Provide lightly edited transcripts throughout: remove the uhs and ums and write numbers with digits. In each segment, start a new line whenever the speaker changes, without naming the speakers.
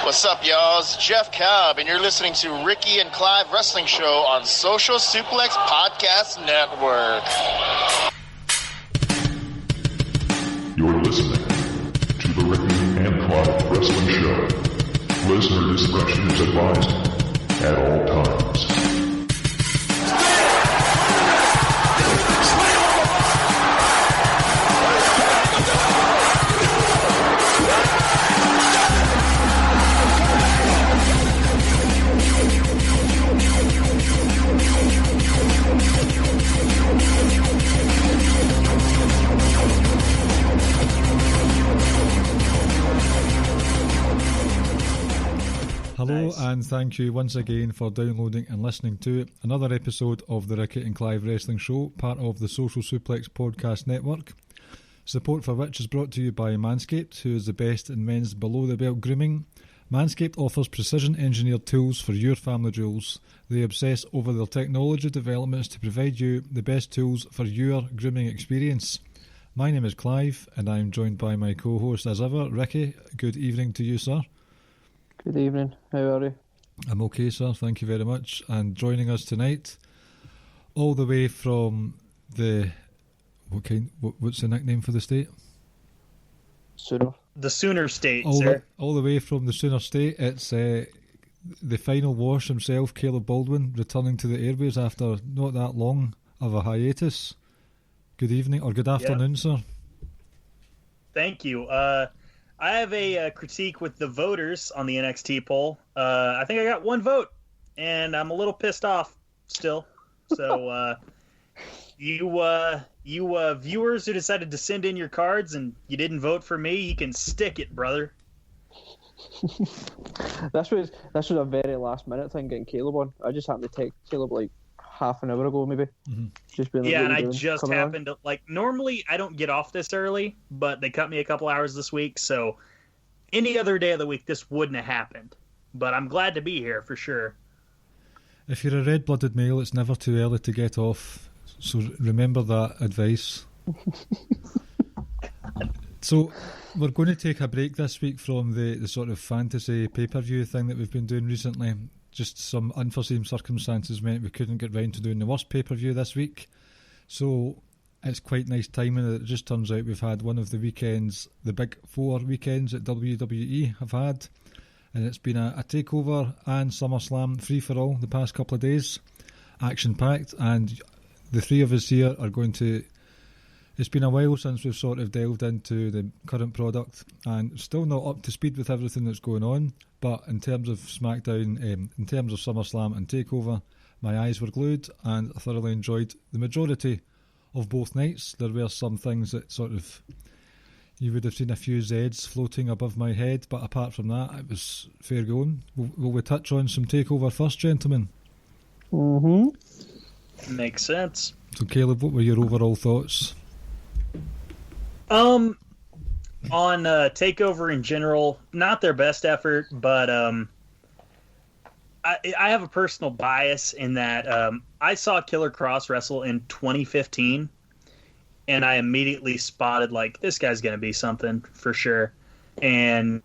What's up, y'all? It's Jeff Cobb, and you're listening to Ricky and Clive Wrestling Show on Social Suplex Podcast Network.
You're listening to the Ricky and Clive Wrestling Show. Listener discretion is advised at all times.
Hello and thank you once again for downloading and listening to another episode of the Ricky and Clive Wrestling Show, part of the Social Suplex Podcast Network, support for which is brought to you by Manscaped, who is the best in men's below-the-belt grooming. Manscaped offers precision-engineered tools for your family jewels. They obsess over their technology developments to provide you the best tools for your grooming experience. My name is Clive, and I am joined by my co-host as ever, Ricky. Good evening to you, sir.
Good evening, how are you?
I'm okay, sir, thank you very much. And joining us tonight, all the way from the... What's the nickname for the state?
Sooner.
The Sooner State, sir.
All the way from the Sooner State, it's the final wash himself, Caleb Baldwin, returning to the airways after not that long of a hiatus. Good evening, or good afternoon, sir.
Thank you. I have a critique with the voters on the NXT poll. I think I got one vote, and I'm a little pissed off still. So, you viewers who decided to send in your cards and you didn't vote for me, you can stick it, brother.
This was a very last minute thing getting Caleb on. I just happened to take Caleb like half an hour ago, maybe. Mm-hmm. Just being like,
yeah, and I just happened to, like, normally I don't get off this early, but they cut me a couple hours this week, so any other day of the week this wouldn't have happened. But I'm glad to be here for sure.
If you're a red-blooded male, it's never too early to get off, so remember that advice. So we're going to take a break this week from the sort of fantasy pay-per-view thing that we've been doing recently. Just some unforeseen circumstances meant we couldn't get round to doing the worst pay-per-view this week. So it's quite nice timing that it just turns out we've had one of the weekends, the big 4 weekends that WWE have had. And it's been a takeover and Summerslam free-for-all the past couple of days. Action-packed. And the three of us here are going to... It's been a while since we've sort of delved into the current product and still not up to speed with everything that's going on. But in terms of SmackDown, in terms of SummerSlam and TakeOver, my eyes were glued and I thoroughly enjoyed the majority of both nights. There were some things that sort of, you would have seen a few Zs floating above my head, but apart from that, it was fair going. Will we touch on some TakeOver first, gentlemen?
Mm-hmm.
Makes sense.
So Caleb, what were your overall thoughts?
On TakeOver in general, not their best effort, but I have a personal bias in that I saw Killer Cross wrestle in 2015, and I immediately spotted, like, this guy's going to be something for sure. And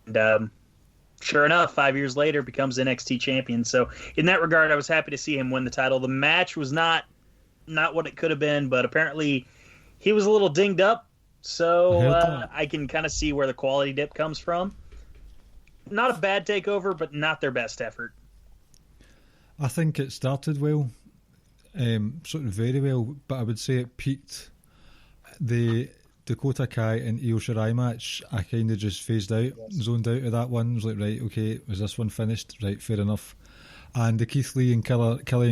sure enough, 5 years later, becomes NXT champion. So in that regard, I was happy to see him win the title. The match was not what it could have been, but apparently he was a little dinged up. So I can kind of see where the quality dip comes from. Not a bad takeover, but not their best effort.
I think it started well, sort of very well, but I would say it peaked. The Dakota Kai and Io Shirai match, I kind of just phased out, zoned out of that one. I was like, right, okay, was this one finished? Right, fair enough. And the Keith Lee and Keith Lee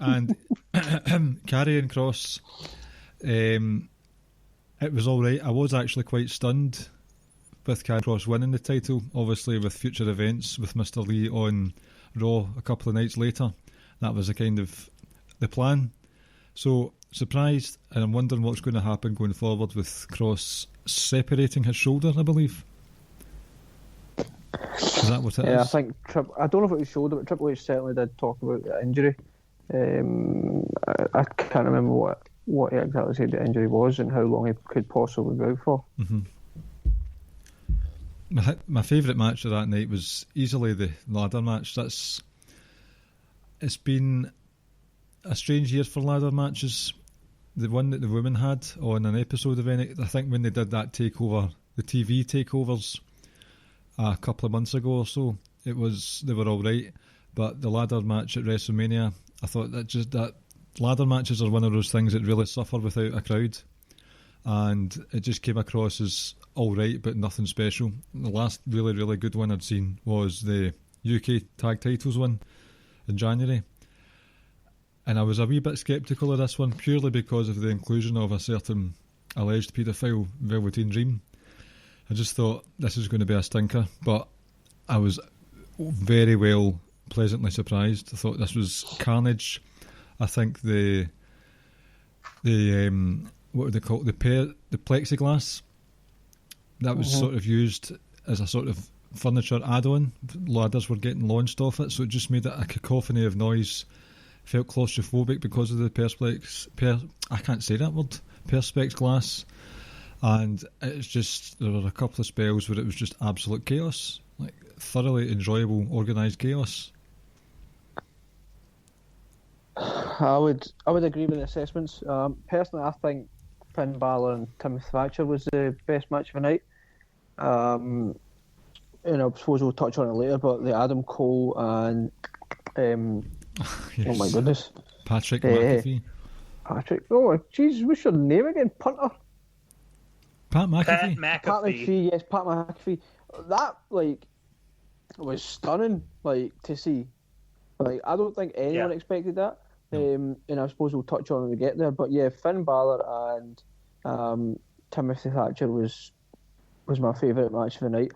and Karrion Kross. It was alright. I was actually quite stunned with Karrion Kross winning the title, obviously with future events with Mr. Lee on Raw a couple of nights later. That was a kind of the plan. So surprised, and I'm wondering what's going to happen going forward with Kross separating his shoulder, I believe. Is that what it is?
Yeah, I think I don't know if it was shoulder, but Triple H certainly did talk about the injury. I can't remember what he exactly said the injury was and how long he could possibly be out for.
Mm-hmm. My favourite match of that night was easily the ladder match. It's been a strange year for ladder matches. The one that the women had on an episode of NXT, I think when they did that takeover, the TV takeovers a couple of months ago or so, they were all right. But the ladder match at WrestleMania, I thought that ladder matches are one of those things that really suffer without a crowd, and it just came across as all right but nothing special. The last really, really good one I'd seen was the UK tag titles one in January, and I was a wee bit sceptical of this one purely because of the inclusion of a certain alleged paedophile, Velveteen Dream. I just thought this is going to be a stinker, but I was very well pleasantly surprised. I thought this was carnage. I think the what would they call it? The plexiglass that was sort of used as a sort of furniture add-on. Ladders were getting launched off it, so it just made it a cacophony of noise. Felt claustrophobic because of the I can't say that word. Perspex glass, and it's just there were a couple of spells where it was just absolute chaos, like thoroughly enjoyable, organised chaos.
I would agree with the assessments. Personally, I think Finn Balor and Timothy Thatcher was the best match of the night. I suppose we'll touch on it later, but the Adam Cole and
Yes.
oh my goodness,
Patrick McAfee.
Oh jeez, what's your name again? Punter.
Pat McAfee.
Pat
Pat
McAfee.
McAfee, yes, Pat McAfee. That was stunning, to see. I don't think anyone expected that. And I suppose we'll touch on it when we get there. But yeah, Finn Balor and Timothy Thatcher was my favourite match of the night.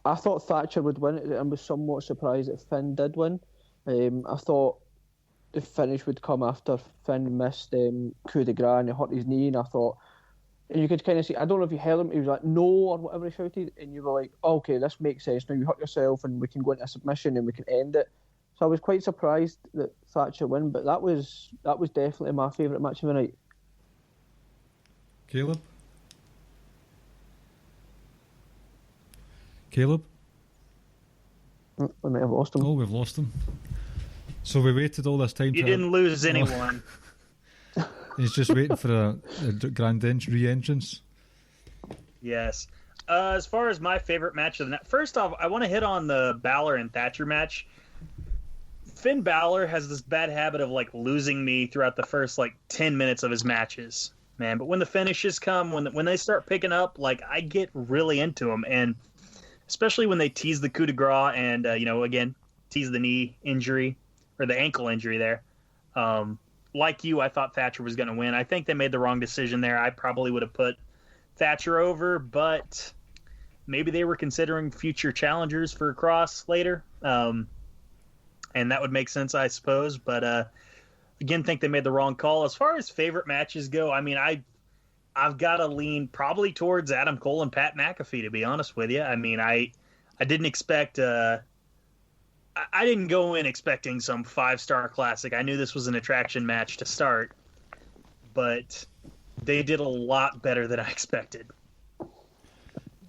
I thought Thatcher would win it and was somewhat surprised that Finn did win. I thought the finish would come after Finn missed coup de grace and he hurt his knee, and I thought, and you could kind of see, I don't know if you heard him, he was like, no, or whatever he shouted, and you were like, oh, okay, this makes sense, now you hurt yourself and we can go into a submission and we can end it. So I was quite surprised that Thatcher won, but that was definitely my favourite match of the night.
Caleb?
We might have lost him.
Oh, we've lost him. So we waited all this time.
You didn't lose anyone.
He's just waiting for a grand re-entrance.
Yes. As far as my favorite match of the night, first off, I want to hit on the Balor and Thatcher match. Finn Balor has this bad habit of losing me throughout the first 10 minutes of his matches, man. But when the finishes come, when they start picking up, I get really into them, and especially when they tease the coup de grace and again tease the knee injury or the ankle injury there. Like you, I thought Thatcher was going to win. I think they made the wrong decision there. I probably would have put Thatcher over, but maybe they were considering future challengers for Cross later. And that would make sense, I suppose. But again, think they made the wrong call. As far as favorite matches go, I mean, I've got to lean probably towards Adam Cole and Pat McAfee, to be honest with you. I mean, I didn't expect I didn't go in expecting some 5-star classic. I knew this was an attraction match to start, but they did a lot better than I expected.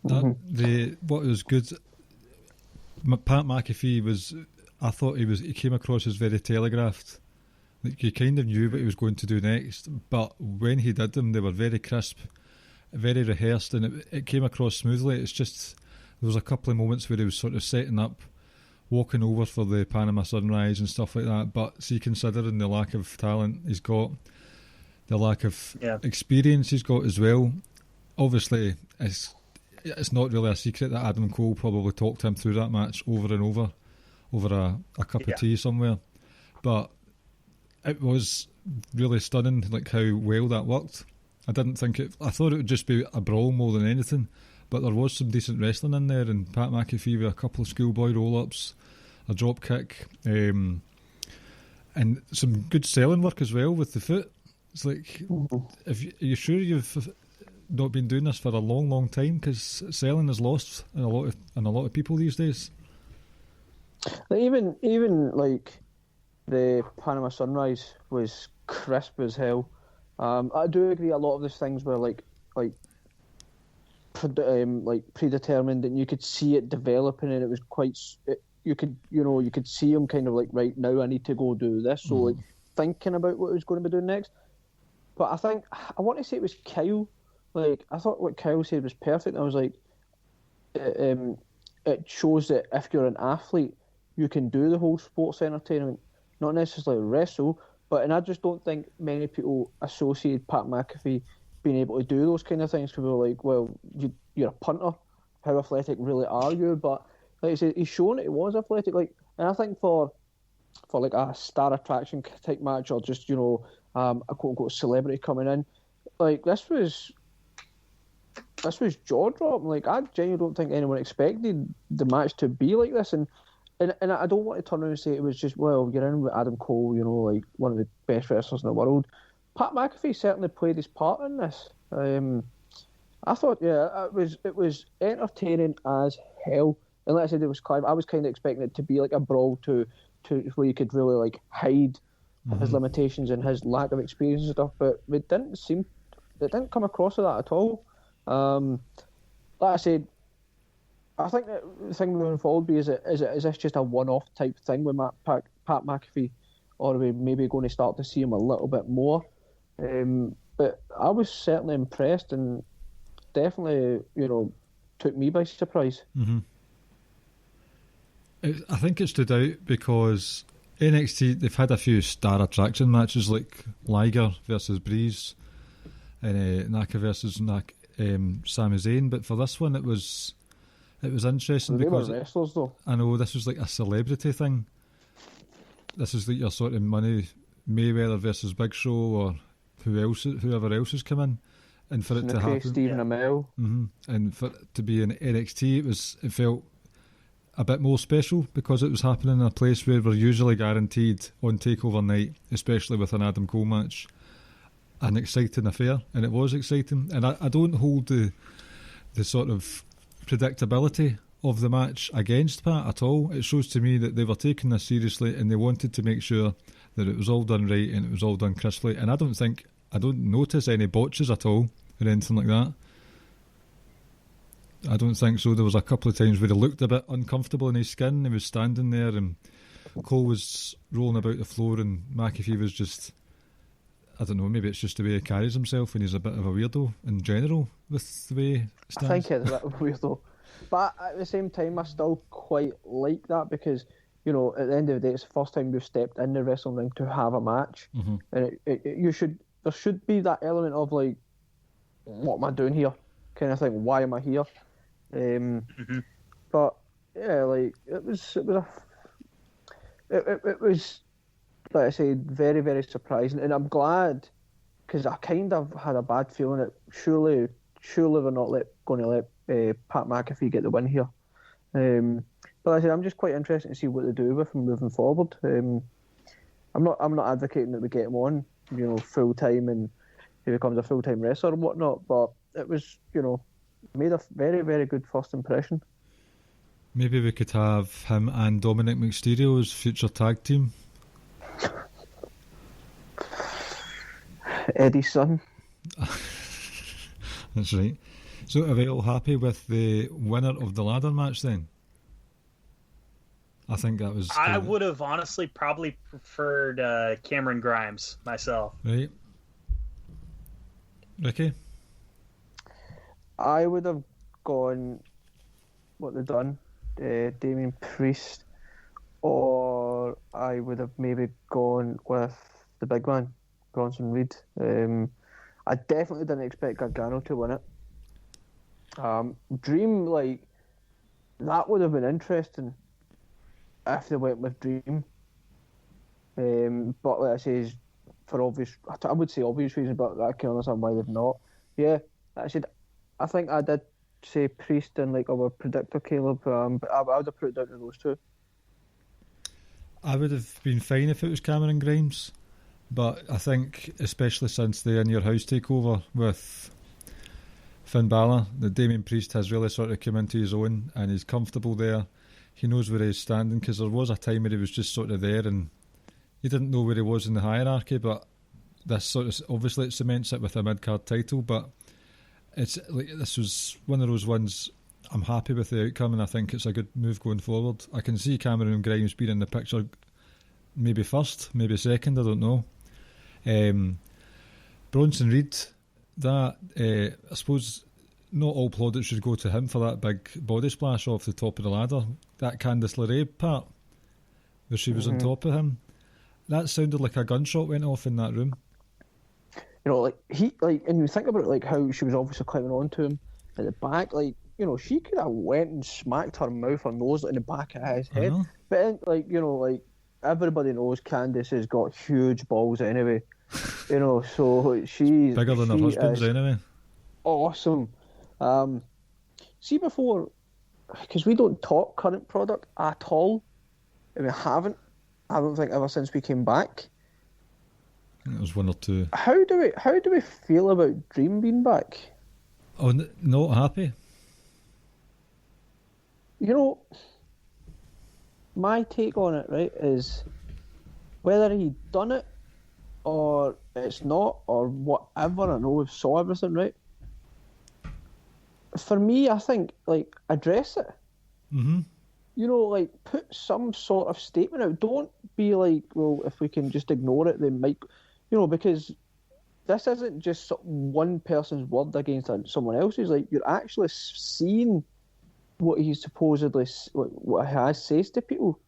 What was good, Pat McAfee I thought he came across as very telegraphed. You kind of knew what he was going to do next, but when he did them, they were very crisp, very rehearsed, and it came across smoothly. It's just there was a couple of moments where he was sort of setting up, walking over for the Panama Sunrise and stuff like that. But see, considering the lack of talent he's got, the lack of experience he's got as well, obviously it's not really a secret that Adam Cole probably talked him through that match over and over a cup of tea somewhere. But it was really stunning, how well that worked. I thought it would just be a brawl more than anything, but there was some decent wrestling in there, and Pat McAfee with a couple of schoolboy roll-ups, a drop kick, and some good selling work as well with the foot. It's are you sure you've not been doing this for a long, long time? Because selling is lost in a lot of people these days.
Even the Panama Sunrise was crisp as hell. I do agree a lot of these things were predetermined, and you could see it developing, and it was quite. You could see him kind of like, right now I need to go do this. So like thinking about what he was going to be doing next. But I want to say it was Kyle. Like, I thought what Kyle said was perfect. I was like, it shows that if you're an athlete, you can do the whole sports entertainment, not necessarily wrestle. And I just don't think many people associate Pat McAfee being able to do those kind of things, because we're like, well, you're a punter. How athletic really are you? But like I said, he's shown that he was athletic. Like, and I think for like a star attraction type match, or just, a quote unquote celebrity coming in, like this was jaw dropping. Like, I genuinely don't think anyone expected the match to be like this. And I don't want to turn around and say it was just, well, you're in with Adam Cole, like one of the best wrestlers in the world. Pat McAfee certainly played his part in this. I thought, it was entertaining as hell. And like I said, it was Clive. I was kind of expecting it to be like a brawl to where you could really like hide his limitations and his lack of experience and stuff. But it didn't come across with that at all. Like I said, I think that the thing moving forward is this just a one-off type thing with Pat McAfee, or are we maybe going to start to see him a little bit more? But I was certainly impressed, and definitely, took me by surprise.
I think it stood out because NXT, they've had a few star attraction matches like Liger versus Breeze and Naka versus Sami Zayn, but for this one it was interesting because
they were wrestlers though.
I know this was like a celebrity thing. This is like your sort of money, Mayweather versus Big Show or whoever else has come in, and for it to happen,
Stephen Amell,
and for it to be in NXT, it felt a bit more special because it was happening in a place where we're usually guaranteed on Takeover night, especially with an Adam Cole match, an exciting affair, and it was exciting. And I don't hold the sort of predictability of the match against Pat at all. It shows to me that they were taking this seriously and they wanted to make sure that it was all done right and it was all done crisply. And I don't notice any botches at all or anything like that. I don't think so. There was a couple of times where he looked a bit uncomfortable in his skin. He was standing there and Cole was rolling about the floor and McAfee was just, I don't know, maybe it's just the way he carries himself and he's a bit of a weirdo in general with the way he stands.
I think it's a bit of a weirdo. But at the same time, I still quite like that because, at the end of the day, it's the first time we've stepped in the wrestling ring to have a match. And there should be that element of like, what am I doing here? Kind of thing. Why am I here? But yeah, like it was like I said, very, very surprising, and I'm glad because I kind of had a bad feeling that surely we're not going to let Pat McAfee get the win here. But like I said, I'm just quite interested to see what they do with him moving forward. I'm not advocating that we get him on, full time and he becomes a full time wrestler and whatnot. But it was, made a very, very good first impression.
Maybe we could have him and Dominic Mysterio as future tag team.
Eddie's son.
That's right. So are we all happy with the winner of the ladder match then? I think that was...
I would have honestly probably preferred Cameron Grimes myself.
Right. Ricky?
I would have gone what they've done, Damien Priest, or I would have maybe gone with the big man, Bronson Reed. I definitely didn't expect Gargano to win it. Dream, like, that would have been interesting if they went with Dream. But like I say, for obvious, I would say obvious reasons, but I can understand why they've not. Yeah, I think I did say Priest and like our predictor Caleb, but I would have put it down to those two.
I would have been fine if it was Cameron Grimes, but I think especially since the In Your House takeover with Finn Balor, that Damien Priest has really sort of come into his own and he's comfortable there. He knows where he's standing, because there was a time where he was just sort of there and he didn't know where he was in the hierarchy, but this sort of, obviously it cements it with a mid-card title, but it's like this was one of those ones. I'm happy with the outcome, and I think it's a good move going forward. I can see Cameron Grimes being in the picture, maybe first, maybe second. I don't know. Bronson Reed, that I suppose not all plaudits should go to him for that big body splash off the top of the ladder. That Candice LeRae part, where she was on top of him, that sounded like a gunshot went off in that room.
You know, and you think about it, like how she was obviously climbing onto him at the back, like, you know, she could have went and smacked her mouth or nose in the back of his head. But like, you know, like everybody knows Candice has got huge balls anyway. You know, so she's
bigger than her husband's anyway.
Awesome. See, before, because we don't talk current product at all, and we haven't. I don't think ever since we came back.
It was one or two.
How do we feel about Dream being back?
Oh, not happy.
You know, my take on it, right, is whether he done it or it's not or whatever. I know we've saw everything, right? For me, I think, like, address it.
Mm-hmm.
You know, like, put some sort of statement out. Don't be like, well, if we can just ignore it, they might... You know, because this isn't just one person's word against someone else's. Like, you're actually seeing what he supposedly... what he has says to people.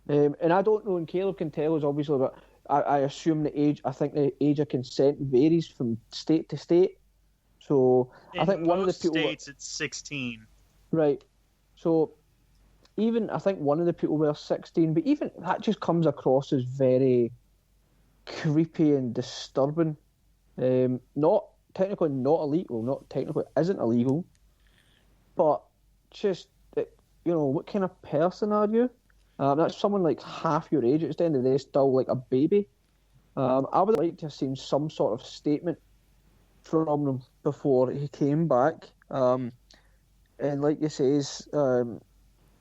And I don't know, and Caleb can tell us, obviously, but I assume the age... I think the age of consent varies from state to state. So I think one of the people...
In most states, it's 16.
Right. So even... I think one of the people were 16, but even that just comes across as very creepy and disturbing. Not technically not illegal, not technically isn't illegal, but just, you know, what kind of person are you? That's someone like half your age. At the end of the day, still like a baby. I would like to have seen some sort of statement from him before he came back. And like you say,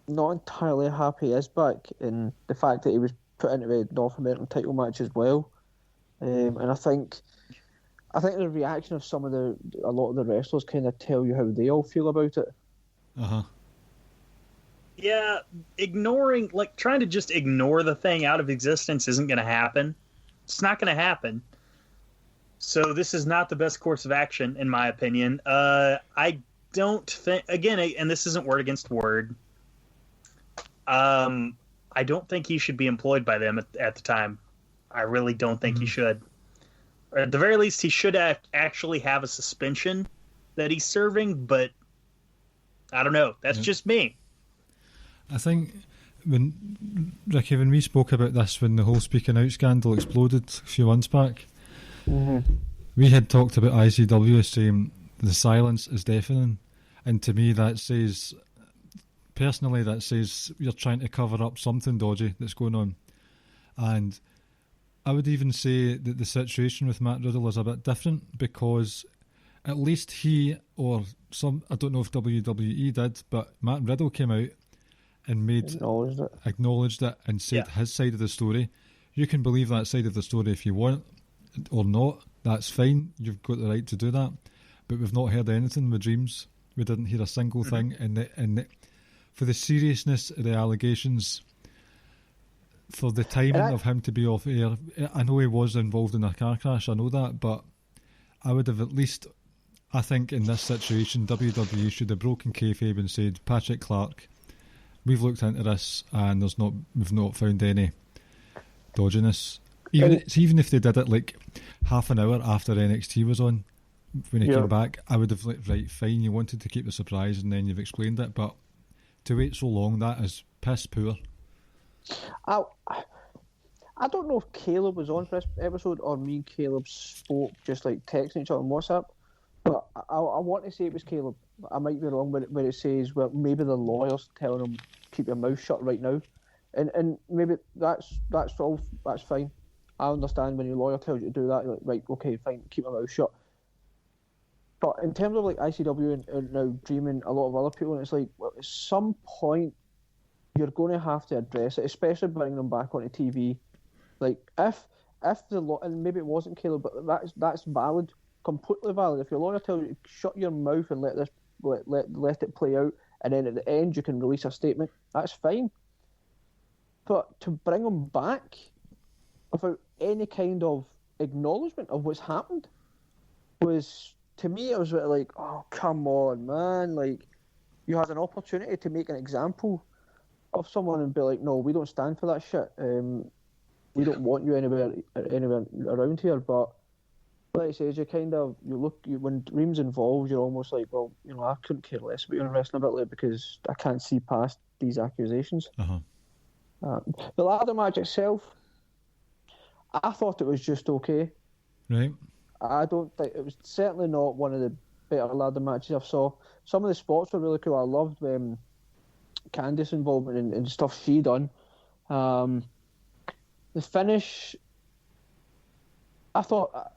not entirely happy he is back, and the fact that he was put into the North American title match as well. And I think the reaction of a lot of the wrestlers kind of tell you how they all feel about it.
Yeah, trying to just ignore the thing out of existence isn't going to happen. It's not going to happen. So this is not the best course of action, in my opinion. I don't think, again, and this isn't word against word, I don't think he should be employed by them at the time. I really don't think he should. Or at the very least, he should actually have a suspension that he's serving, but I don't know. That's just me.
I think when we spoke about this when the whole speaking out scandal exploded a few months back, we had talked about ICW saying the silence is deafening, and to me that says you're trying to cover up something dodgy that's going on. And I would even say that the situation with Matt Riddle is a bit different, because at least he or I don't know if WWE did, but Matt Riddle came out and acknowledged it and said his side of the story. You can believe that side of the story if you want or not. That's fine. You've got the right to do that. But we've not heard anything with Dreams. We didn't hear a single thing. And for the seriousness of the allegations, for the timing of him to be off air, I know he was involved in a car crash, I know that, but I would have at least, I think in this situation, WWE should have broken kayfabe and said, Patrick Clark, we've looked into this and we've not found any dodginess. Even if they did it like half an hour after NXT was on, when he came back, I would have like, right, fine, you wanted to keep the surprise and then you've explained it, but to wait so long, that is piss poor.
I don't know if Caleb was on for this episode or me and Caleb spoke just like texting each other on WhatsApp, but I want to say it was Caleb. I might be wrong, but where it says, well, maybe the lawyer's telling him keep your mouth shut right now, and maybe that's fine. I understand when your lawyer tells you to do that, you're like, right, okay, fine, keep my mouth shut. But in terms of like ICW and now Dreaming, a lot of other people, and it's like, well, at some point you're going to have to address it, especially bringing them back onto TV. Like if the law, and maybe it wasn't Caleb, but that's valid. completely valid. If your lawyer tells you to shut your mouth and let it play out, and then at the end you can release a statement, that's fine. But to bring him back without any kind of acknowledgement of what's happened was, to me, it was like, oh, come on, man. Like, you had an opportunity to make an example of someone and be like, no, we don't stand for that shit. We don't want you anywhere around here. But like I said, when Reem's involved, you're almost like, well, I couldn't care less about your wrestling ability because I can't see past these accusations. The ladder match itself, I thought it was just okay.
Right.
I don't think it was certainly not one of the better ladder matches I've saw. Some of the spots were really cool. I loved Candice's involvement and stuff she done. The finish, I thought,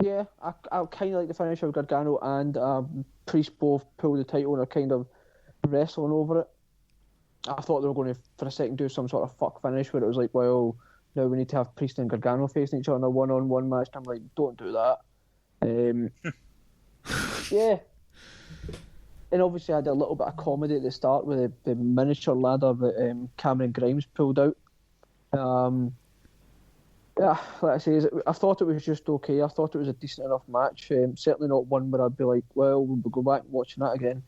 I kind of like the finish of Gargano and Priest both pulled the title and are kind of wrestling over it. I thought they were going to, for a second, do some sort of fuck finish where it was like, well, now we need to have Priest and Gargano facing each other in a one-on-one match. And I'm like, don't do that. Yeah. And obviously I had a little bit of comedy at the start with the miniature ladder that Cameron Grimes pulled out. Like I say, I thought it was just okay. I thought it was a decent enough match. Certainly not one where I'd be like, well, we'll go back and watching that again.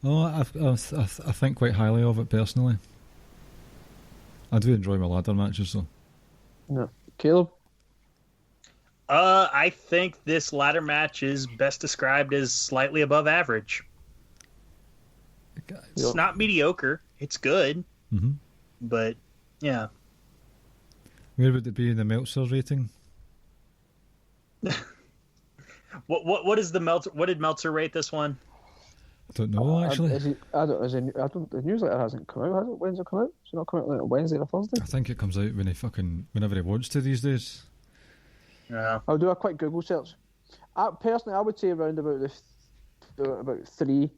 Oh, I think quite highly of it personally. I do enjoy my ladder matches though.
No. Caleb?
I think this ladder match is best described as slightly above average. It's not mediocre. It's good.
Mm-hmm.
But, yeah.
Where would it be in the Meltzer rating?
What is the Meltzer? What did Meltzer rate this one?
I don't know, actually.
The newsletter hasn't come out, has it? When's it come out? It's not coming out like a Wednesday or Thursday?
I think it comes out whenever he wants to these days.
Yeah.
I'll do a quick Google search. Personally, I would say around about about 3.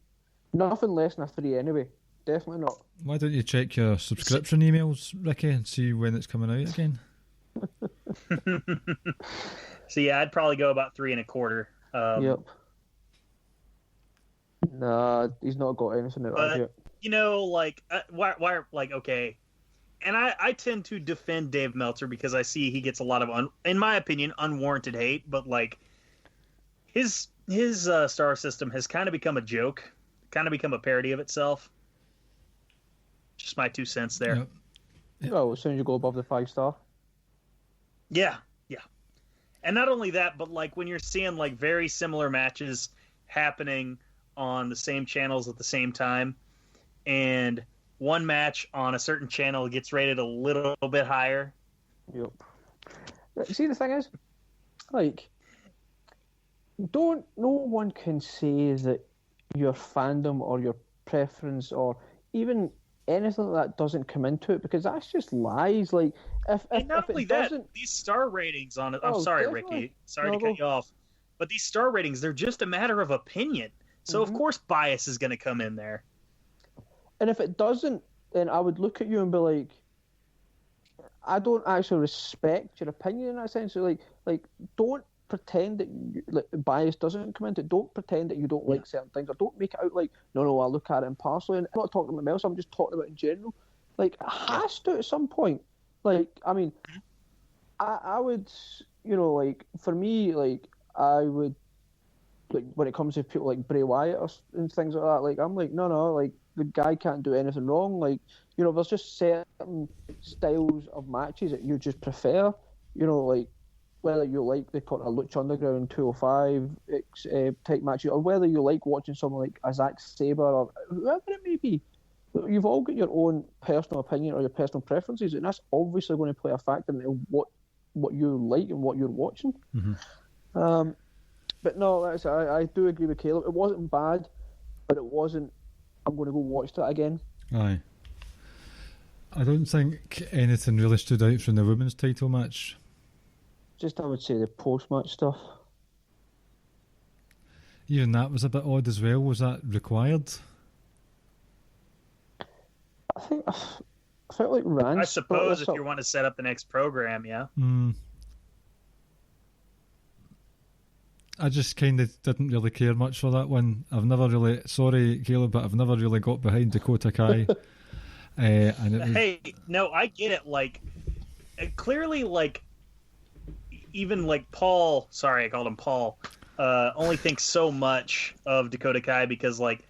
Nothing less than a 3 anyway. Definitely not.
Why don't you check your subscription emails, Ricky, and see when it's coming out again?
So yeah, I'd probably go about 3 1/4.
Yep. Nah, he's not got anything out of it.
Why? Like, okay. And I tend to defend Dave Meltzer because I see he gets a lot of, in my opinion, unwarranted hate. But like, his star system has kind of become a joke, kind of become a parody of itself. Just my 2 cents there.
Yep. Yep.
Oh, as soon as you go above the 5-star.
Yeah. And not only that, but like when you're seeing like very similar matches happening on the same channels at the same time, and one match on a certain channel gets rated a little bit higher.
Yep. See, the thing is, like, no one can say that your fandom or your preference or even anything like that doesn't come into it, because that's just lies. Like,
and not only that, these star ratings on it. I'm sorry, definitely. Ricky. Sorry to cut you off, but these star ratings, they're just a matter of opinion. So of course bias is going to come in there.
And if it doesn't, then I would look at you and be like, I don't actually respect your opinion in that sense. So like don't pretend that bias doesn't come into it. Don't pretend that you don't like certain things, or don't make it out like, no, I look at it impartially. And I'm not talking about myself, I'm just talking about in general. Like, it has to at some point. Like, I mean, I would, like, for me, like, I would, like, when it comes to people like Bray Wyatt and things like that, like, I'm like, no, like, the guy can't do anything wrong. Like, there's just certain styles of matches that you just prefer, like, whether you like the kind of Lucha Underground 205 type matches, or whether you like watching someone like a Zack Sabre or whoever it may be. You've all got your own personal opinion or your personal preferences, and that's obviously going to play a factor in what you like and what you're watching.
Mm-hmm.
But no, I do agree with Caleb. It wasn't bad, but it wasn't, I'm going to go watch that again.
Aye. I don't think anything really stood out from the women's title match.
Just, I would say, the post-match stuff.
Even that was a bit odd as well. Was that required?
I felt like Rand.
I suppose if you want to set up the next program, yeah.
I just kind of didn't really care much for that one. I've never really, sorry Caleb, but I've never really got behind Dakota Kai. And it was...
Hey, no, I get it. Like, clearly, like, even like Paul, sorry, I called him Paul, only thinks so much of Dakota Kai because, like,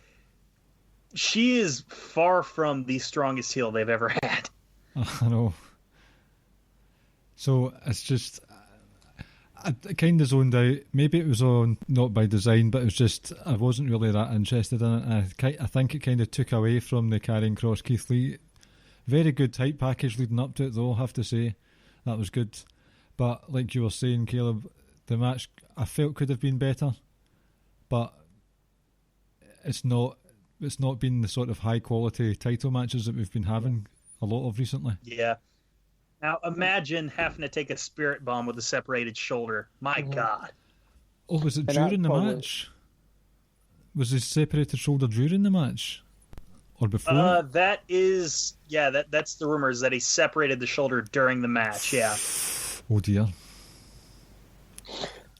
she is far from the strongest heel they've ever had.
I know. So it's just, I kind of zoned out. Maybe it was on not by design, but it was just I wasn't really that interested in it. I think it kind of took away from the Karrion Kross Keith Lee. Very good hype package leading up to it, though. I have to say that was good. But like you were saying, Caleb, the match I felt could have been better, but it's not. It's not been the sort of high quality title matches that we've been having a lot of recently.
Yeah. Now imagine having to take a spirit bomb with a separated shoulder. My God.
Oh, was it during the match? Was his separated shoulder during the match? Or before?
That is... Yeah, that's the rumors, that he separated the shoulder during the match, yeah.
Oh, dear.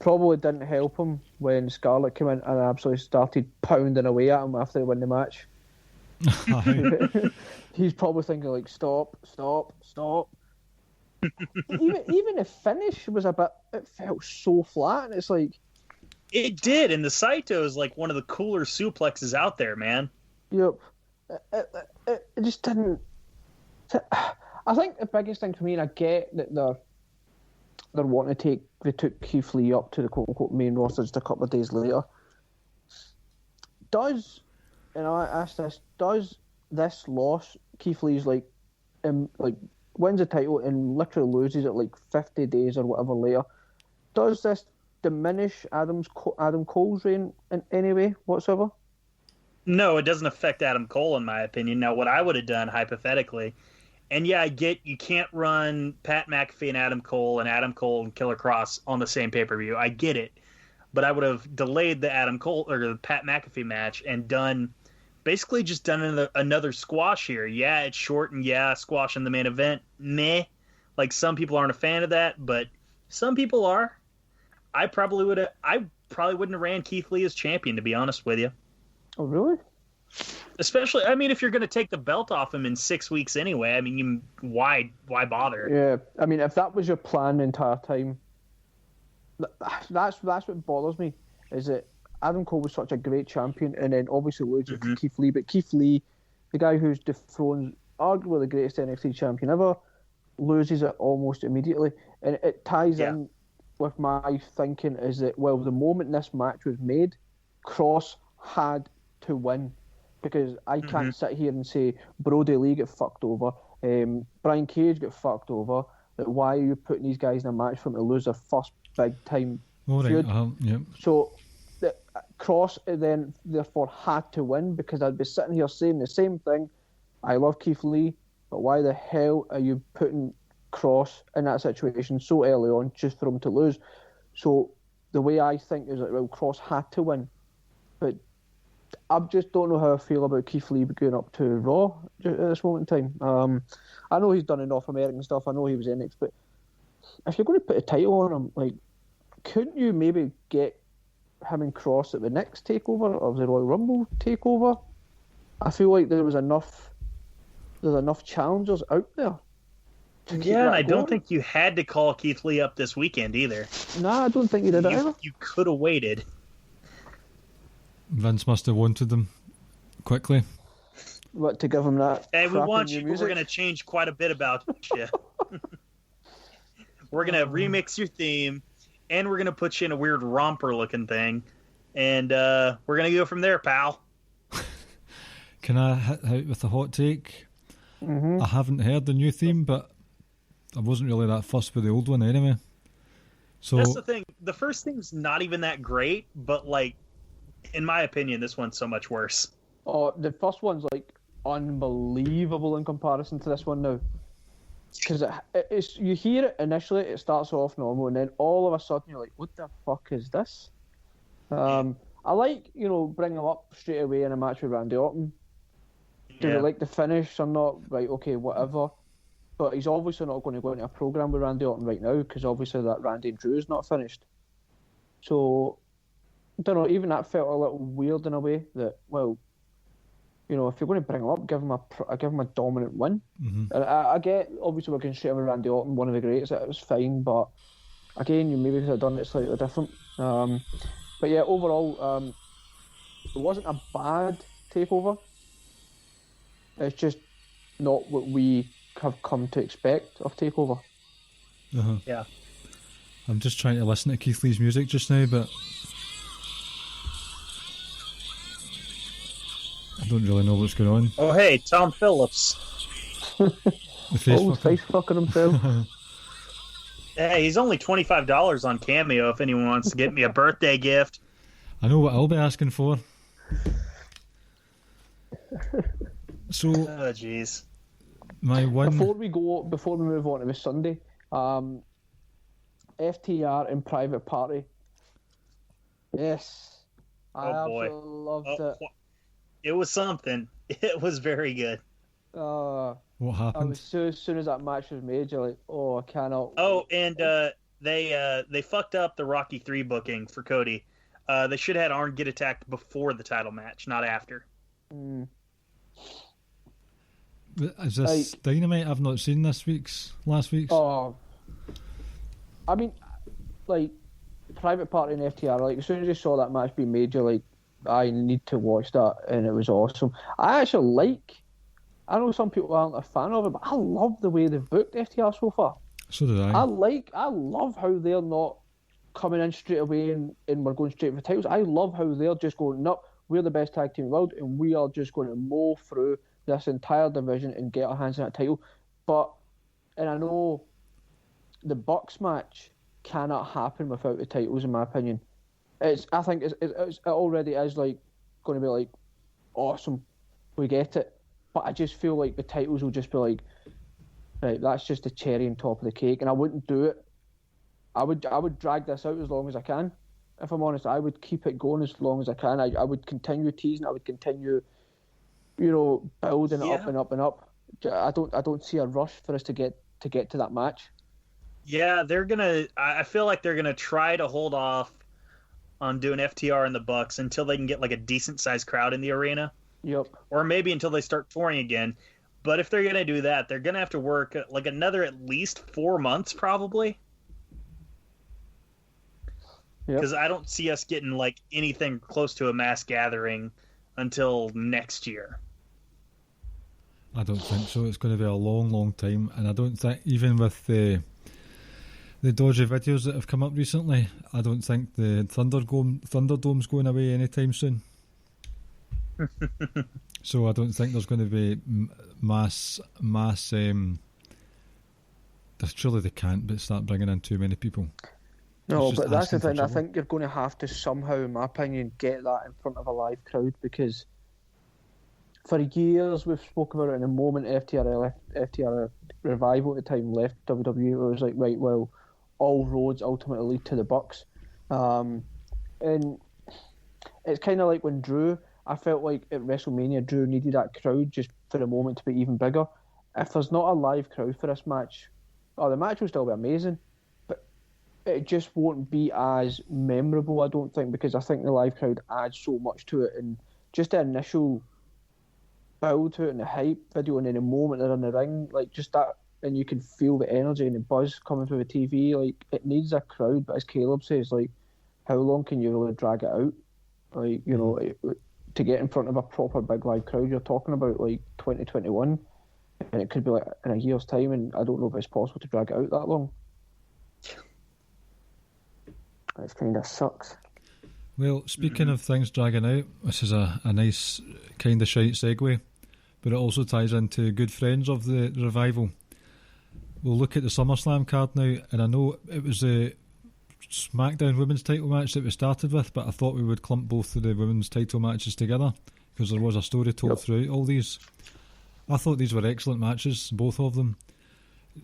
Probably didn't help him when Scarlett came in and absolutely started pounding away at him after he won the match. He's probably thinking, like, stop. even the finish was a bit... It felt so flat, and it's like...
It did, and the Saito is like one of the cooler suplexes out there, man.
Yep. It just didn't... I think the biggest thing for me, and I get that they're wanting to take... They took Keith Lee up to the quote-unquote main roster just a couple of days later. Does, and I asked this, does this loss, Keith Lee's like wins the title and literally loses it like 50 days or whatever later, does this diminish Adam Cole's reign in any way whatsoever?
No, it doesn't affect Adam Cole, in my opinion. Now, what I would have done, hypothetically, and yeah, I get you can't run Pat McAfee and Adam Cole and Killer Kross on the same pay-per-view. I get it. But I would have delayed the Adam Cole or the Pat McAfee match and done another squash here. Yeah, it's short, and yeah, squash in the main event. Meh. Like, some people aren't a fan of that, but some people are. I probably wouldn't have ran Keith Lee as champion, to be honest with you.
Oh, really?
Especially, I mean, if you're going to take the belt off him in 6 weeks anyway, I mean, why bother?
Yeah, I mean, if that was your plan the entire time, that's what bothers me, is that Adam Cole was such a great champion, and then obviously loses to Keith Lee, but Keith Lee, the guy who's dethroned arguably the greatest NXT champion ever, loses it almost immediately, and it ties in with my thinking is that, well, the moment this match was made, Kross had to win. Because I can't sit here and say Brody Lee get fucked over, Brian Cage get fucked over. That why are you putting these guys in a match for them to lose their first big time feud?
Yep.
So Kross then therefore had to win, because I'd be sitting here saying the same thing. I love Keith Lee, but why the hell are you putting Kross in that situation so early on just for him to lose? So the way I think is that, well, Kross had to win, but I just don't know how I feel about Keith Lee going up to Raw at this moment in time. I know he's done enough American stuff. I know he was NXT, but if you're going to put a title on him, like, couldn't you maybe get him and Kross at the next takeover of the Royal Rumble takeover? I feel like there's enough challengers out there.
Yeah, and I don't think you had to call Keith Lee up this weekend either.
Nah, I don't think you did either.
You could have waited.
Vince must have wanted them quickly.
What, to give him that?
Hey, we want you.
Music?
We're going to change quite a bit about you. We're going to remix your theme, and we're going to put you in a weird romper-looking thing, and we're going to go from there, pal.
Can I hit out with a hot take? I haven't heard the new theme, but I wasn't really that fussed with the old one anyway. So
that's the thing. The first theme's not even that great, but, like, in my opinion, this one's so much worse.
Oh, the first one's like unbelievable in comparison to this one now. Because it's you hear it initially, it starts off normal, and then all of a sudden you're like, "What the fuck is this?" I like, bring him up straight away in a match with Randy Orton. Do we like the finish or not? Right, okay, whatever. But he's obviously not going to go into a program with Randy Orton right now, because obviously that Randy and Drew is not finished. So don't know, even that felt a little weird in a way that, well, you know, if you're going to bring him up, give him a dominant win.
Mm-hmm.
And I get, obviously, we're going straight over Randy Orton, one of the greats. It was fine, but again, you maybe could have done it slightly different. But yeah, overall, it wasn't a bad takeover. It's just not what we have come to expect of takeover.
Uh-huh.
Yeah.
I'm just trying to listen to Keith Lee's music just now, but I don't really know what's going on.
Oh, hey, Tom Phillips.
The face
Face fucking himself.
Hey, he's only $25 on Cameo if anyone wants to get me a birthday gift.
I know what I'll be asking for. So,
Oh, jeez.
my one...
Before we move on to the Sunday, FTR in Private Party. Yes. I
boy.
absolutely loved it.
It was something. It was very good.
What happened?
As soon as that match was made, you're like, oh, I cannot.
Oh, and they fucked up the Rocky 3 booking for Cody. They should have had Arn get attacked before the title match, not after.
Mm.
Is this Dynamite? I've not seen last week's.
Oh, I mean, like, Private Party and FTR, like, as soon as you saw that match being made, you're like, I need to watch that, and it was awesome. I know some people aren't a fan of it, but I love the way they've booked FTR so far.
So did I.
I love how they're not coming in straight away and we're going straight for titles. I love how they're just going, no, we're the best tag team in the world, and we are just going to mow through this entire division and get our hands on that title. And I know the Bucks match cannot happen without the titles, in my opinion. I think it already is like going to be like awesome, we get it. But I just feel like the titles will just be like, right, that's just the cherry on top of the cake, and I wouldn't do it. I would drag this out as long as I can. If I'm honest, I would keep it going as long as I can. I would continue teasing. I would continue, building it up and up and up. I don't see a rush for us to get to that match.
Yeah, I feel like they're gonna try to hold off on doing FTR and the Bucks until they can get like a decent sized crowd in the arena.
Yep.
Or maybe until they start touring again. But if they're gonna do that, they're gonna have to work like another at least 4 months probably. Because I don't see us getting like anything close to a mass gathering until next year.
I don't think so. It's going to be a long, long time, and I don't think, even with the dodgy videos that have come up recently, I don't think the Thunderdome's going away anytime soon. So I don't think there's going to be mass. Surely they can't, but start bringing in too many people.
No, but that's the thing. I think you're going to have to somehow, in my opinion, get that in front of a live crowd, because for years we've spoken about it. In the moment FTR Revival at the time left WWE, it was like, right, well, all roads ultimately lead to the Bucks. And it's kind of like when Drew, I felt like at WrestleMania, Drew needed that crowd just for the moment to be even bigger. If there's not a live crowd for this match, the match will still be amazing, but it just won't be as memorable, I don't think, because I think the live crowd adds so much to it, and just the initial build to it and the hype video, and then the moment they're in the ring, like just that, and you can feel the energy and the buzz coming through the TV. Like, it needs a crowd, but as Caleb says, like, how long can you really drag it out? Like, to get in front of a proper big live crowd, you're talking about like 2021, and it could be like in a year's time, and I don't know if it's possible to drag it out that long. It kind of sucks.
Well, speaking of things dragging out, this is a nice kind of shite segue, but it also ties into good friends of the Revival. We'll look at the Summerslam card now, and I know it was the SmackDown women's title match that we started with, but I thought we would clump both of the women's title matches together because there was a story told throughout all these. I thought these were excellent matches, both of them.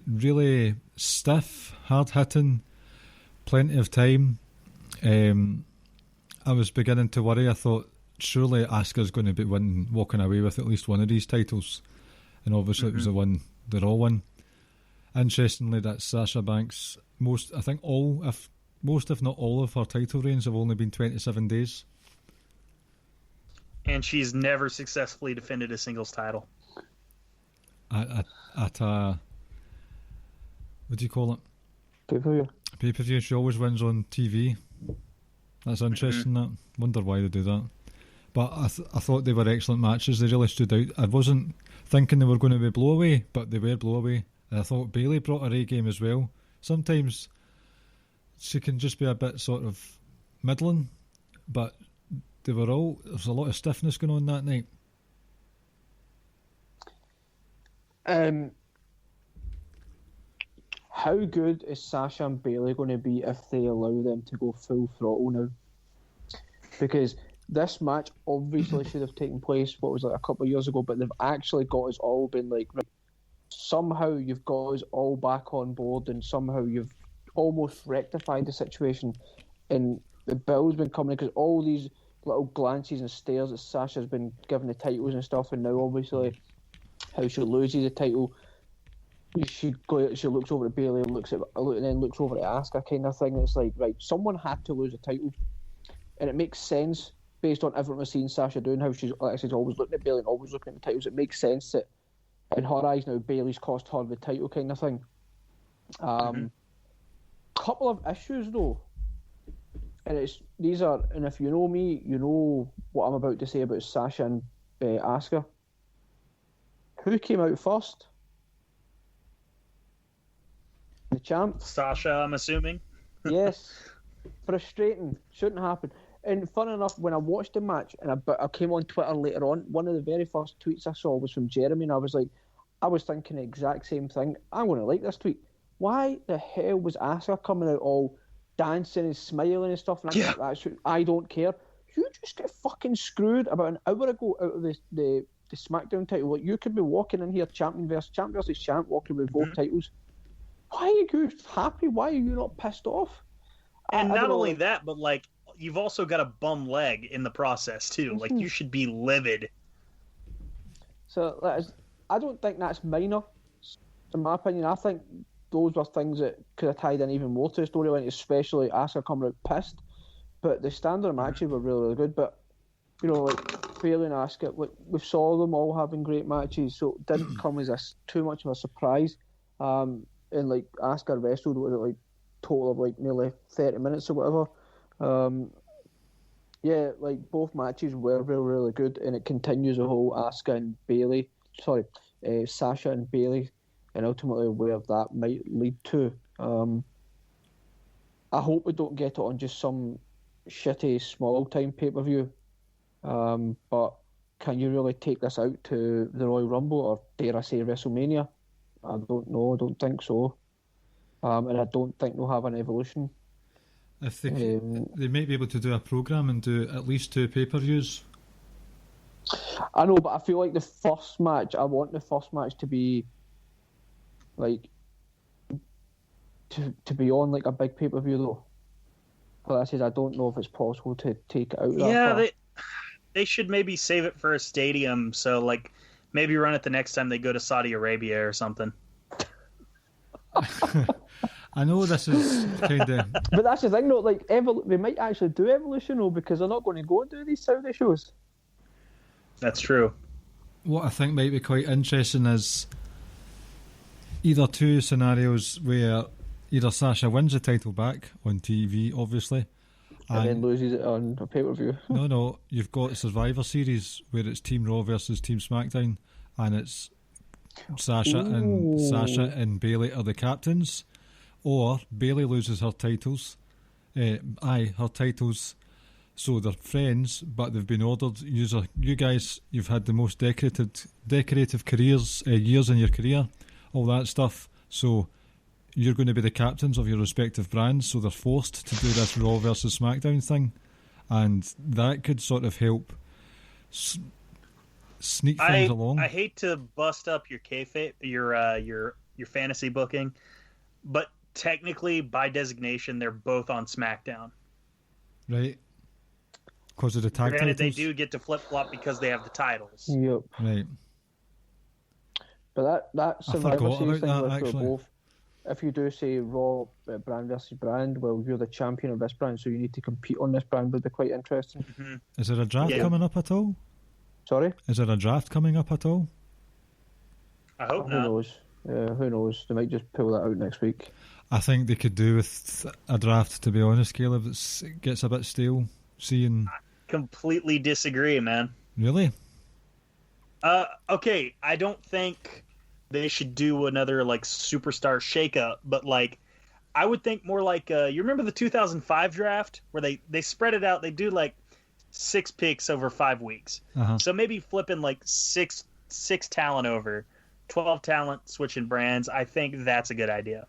Really stiff, hard-hitting, plenty of time. I was beginning to worry. I thought, surely Asuka's going to be walking away with at least one of these titles, and obviously it was the one they're all won. Interestingly, that's Sasha Banks' most, I think all, if most, if not all, of her title reigns have only been 27 days.
And she's never successfully defended a singles title.
At a... What do you call it?
Pay-per-view.
Pay-per-view. She always wins on TV. That's interesting, that. Wonder why they do that. But I thought they were excellent matches. They really stood out. I wasn't thinking they were going to be blow-away, but they were blow-away. And I thought Bayley brought her A-game as well. Sometimes she can just be a bit sort of middling, but there was a lot of stiffness going on that night.
How good is Sasha and Bayley going to be if they allow them to go full throttle now? Because this match obviously should have taken place, what was it, a couple of years ago, but they've actually got us all been like, right, somehow you've got us all back on board and somehow you've almost rectified the situation. And the bill's been coming because all these little glances and stares that Sasha's been given the titles and stuff, and now obviously how she loses the title, she looks over at Bayley and then looks over at Asuka kind of thing. It's like, right, someone had to lose a title, and it makes sense based on everything we've seen Sasha doing, how she's always looking at Bayley and always looking at the titles. It makes sense that in her eyes now Bayley's cost her the title kind of thing. Couple of issues though, and if you know me, you know what I'm about to say about Sasha and Asuka. Who came out first? The champ?
Sasha, I'm assuming.
Yes. Frustrating. Shouldn't happen. And fun enough, when I watched the match and I came on Twitter later on, one of the very first tweets I saw was from Jeremy, and I was thinking the exact same thing. I'm going to like this tweet. Why the hell was Asuka coming out all dancing and smiling and stuff? And I don't care. You just get fucking screwed about an hour ago out of the SmackDown title. Like, you could be walking in here, champ versus champ, walking with both titles. Why are you happy? Why are you not pissed off?
And not only that, but like, you've also got a bum leg in the process too. Like, you should be livid. So
I don't think that's minor, in my opinion. I think those were things that could have tied in even more to the storyline, especially Asuka coming out pissed. But the standard matches were really, really good. But, you know, like, Bayley and Asuka, we saw them all having great matches, so it didn't come as too much of a surprise. And like, Asuka wrestled, was it like total of like nearly 30 minutes or whatever. Yeah, like, both matches were really, really good, and it continues the whole Sasha and Bayley, and ultimately where that might lead to. I hope we don't get it on just some shitty small time pay-per-view, but can you really take this out to the Royal Rumble, or dare I say WrestleMania? I don't know. I don't think so. And I don't think they'll have an Evolution.
If they might be able to do a program and do at least 2 pay-per-views.
I know, but I feel like I want the first match to be like to be on like a big pay-per-view though. But I said I don't know if it's possible to take it out.
Yeah, they should maybe save it for a stadium. So like, maybe run it the next time they go to Saudi Arabia or something.
I know this is kind of...
But that's the thing, though. Like, they might actually do Evolution, though, because they're not going to go and do these Saudi shows.
That's true.
What I think might be quite interesting is either 2 scenarios where either Sasha wins the title back on TV, obviously,
and then loses it on a pay-per-view.
No, you've got Survivor Series where it's Team Raw versus Team SmackDown, and it's Sasha and Bayley are the captains, or Bayley loses her titles. Her titles. So they're friends, but they've been ordered. You guys, you've had the most decorative careers, years in your career, all that stuff. So you're going to be the captains of your respective brands. So they're forced to do this Raw versus SmackDown thing, and that could sort of help sneak things along.
I hate to bust up your kayfabe, your fantasy booking, but technically, by designation, they're both on SmackDown.
Right. Because of the tag titles?
They do get to flip-flop because they have the titles.
Yep.
Right.
But that Survivor Series thing was for both. if you do say Raw brand versus brand, well, you're the champion of this brand, so you need to compete on this brand. Would be quite interesting.
Mm-hmm.
Is there a draft coming up at all?
Sorry?
Is there a draft coming up at all?
I hope
Who
not.
knows? Who knows? They might just pull that out next week.
I think they could do with a draft, to be honest, Caleb. It gets a bit stale seeing...
Completely disagree, man.
Really?
Okay, I don't think they should do another like superstar shakeup, but like I would think more like you remember the 2005 draft where they spread it out. They do like 6 picks over 5 weeks.
Uh-huh.
So maybe flipping like six talent over, 12 talent switching brands. I think that's a good idea.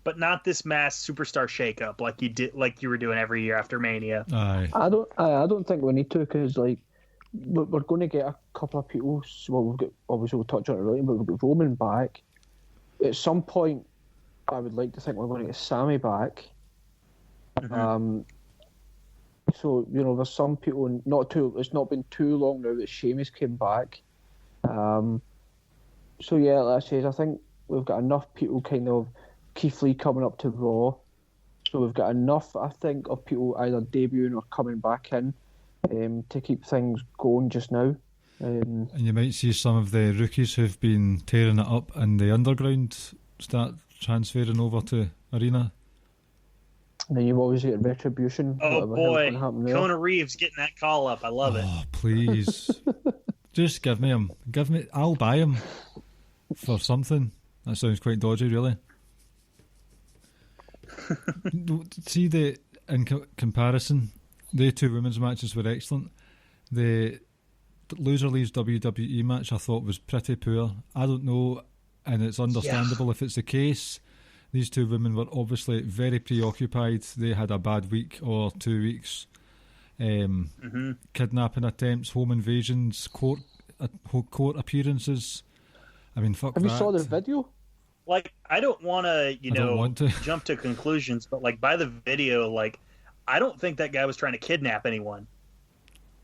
But not this mass superstar shakeup like you were doing every year after Mania.
Aye.
I don't think we need to, because like we're going to get a couple of people. Well, we've got, obviously we'll touch on it later, but we've got Roman back. At some point, I would like to think we're going to get Sammy back.
Mm-hmm.
So there's some people. It's not been too long now that Sheamus came back. So yeah, like I said, I think we've got enough people. Kind of Keith Lee coming up to Raw. So we've got enough, I think, of people either debuting or coming back in. To keep things going just now.
And you might see some of the rookies who've been tearing it up in the underground start transferring over to Arena.
And then you've always got Retribution.
Oh boy, Kona Reeves getting that call up. I love it.
Oh, please. Just give me him. I'll buy him for something. That sounds quite dodgy, really. See, in comparison, the 2 women's matches were excellent. The loser leaves WWE match I thought was pretty poor. I don't know, and it's understandable if it's the case. These 2 women were obviously very preoccupied. They had a bad week or 2 weeks. Kidnapping attempts, home invasions, court appearances. I mean, fuck that.
Have you saw the video?
Like, I don't want to, jump to conclusions, but like by the video, like, I don't think that guy was trying to kidnap anyone.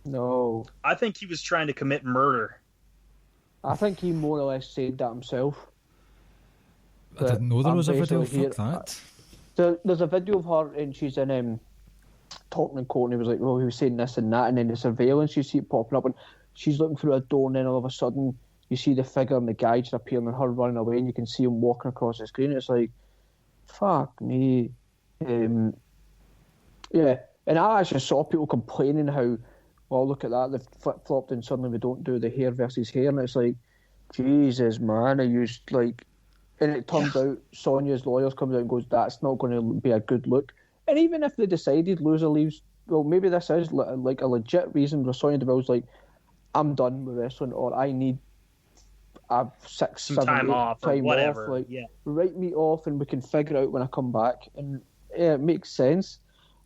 No.
I think he was trying to commit murder.
I think he more or less said that himself.
I didn't know there was a video. Fuck that.
There's a video of her and she's in talking in court, and he was like, well, he was saying this and that, and then the surveillance, you see it popping up, and she's looking through a door, and then all of a sudden you see the figure and the guy just appearing and her running away, and you can see him walking across the screen. It's like, fuck me. Yeah, and I actually saw people complaining how, well, look at that, they've flip-flopped and suddenly we don't do the hair versus hair, and it's like, Jesus, man, I used, like, and it turns out Sonya's lawyers comes out and goes, that's not going to be a good look. And even if they decided loser leaves, well, maybe this is like a legit reason where Sonya Deville's like, I'm done with wrestling, or I need a 6, 7,
time
8
off or whatever.
Like, write me off and we can figure out when I come back. And yeah, it makes sense.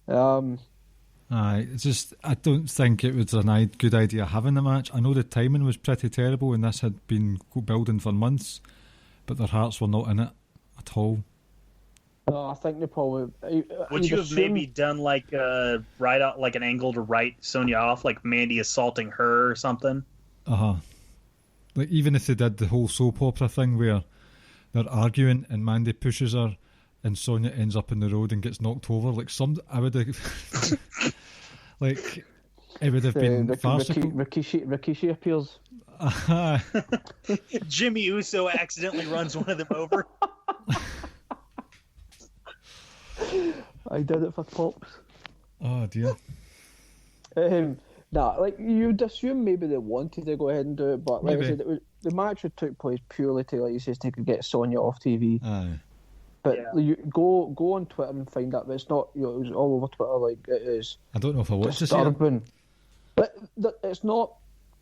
It's just, I don't think it was a good idea having the match. I know the timing was pretty terrible and this had been building for months, but their hearts were not in it at all.
No, I think they probably...
Would you have maybe done like right out, like an angle to write Sonya off, like Mandy assaulting her or something?
Like, even if they did the whole soap opera thing where they're arguing and Mandy pushes her and Sonya ends up in the road and gets knocked over, I would have... like, it would have been farcical.
Rikishi appears.
Jimmy Uso accidentally runs one of them over.
I did it for pops.
Oh dear.
Like you'd assume maybe they wanted to go ahead and do it, but like I said, the match took place purely to, like you said, to get Sonya off TV.
Aye.
But you go on Twitter and find that, but it's not. It was all over Twitter. Like it is.
I don't know if I watched this.
Disturbing. But it's not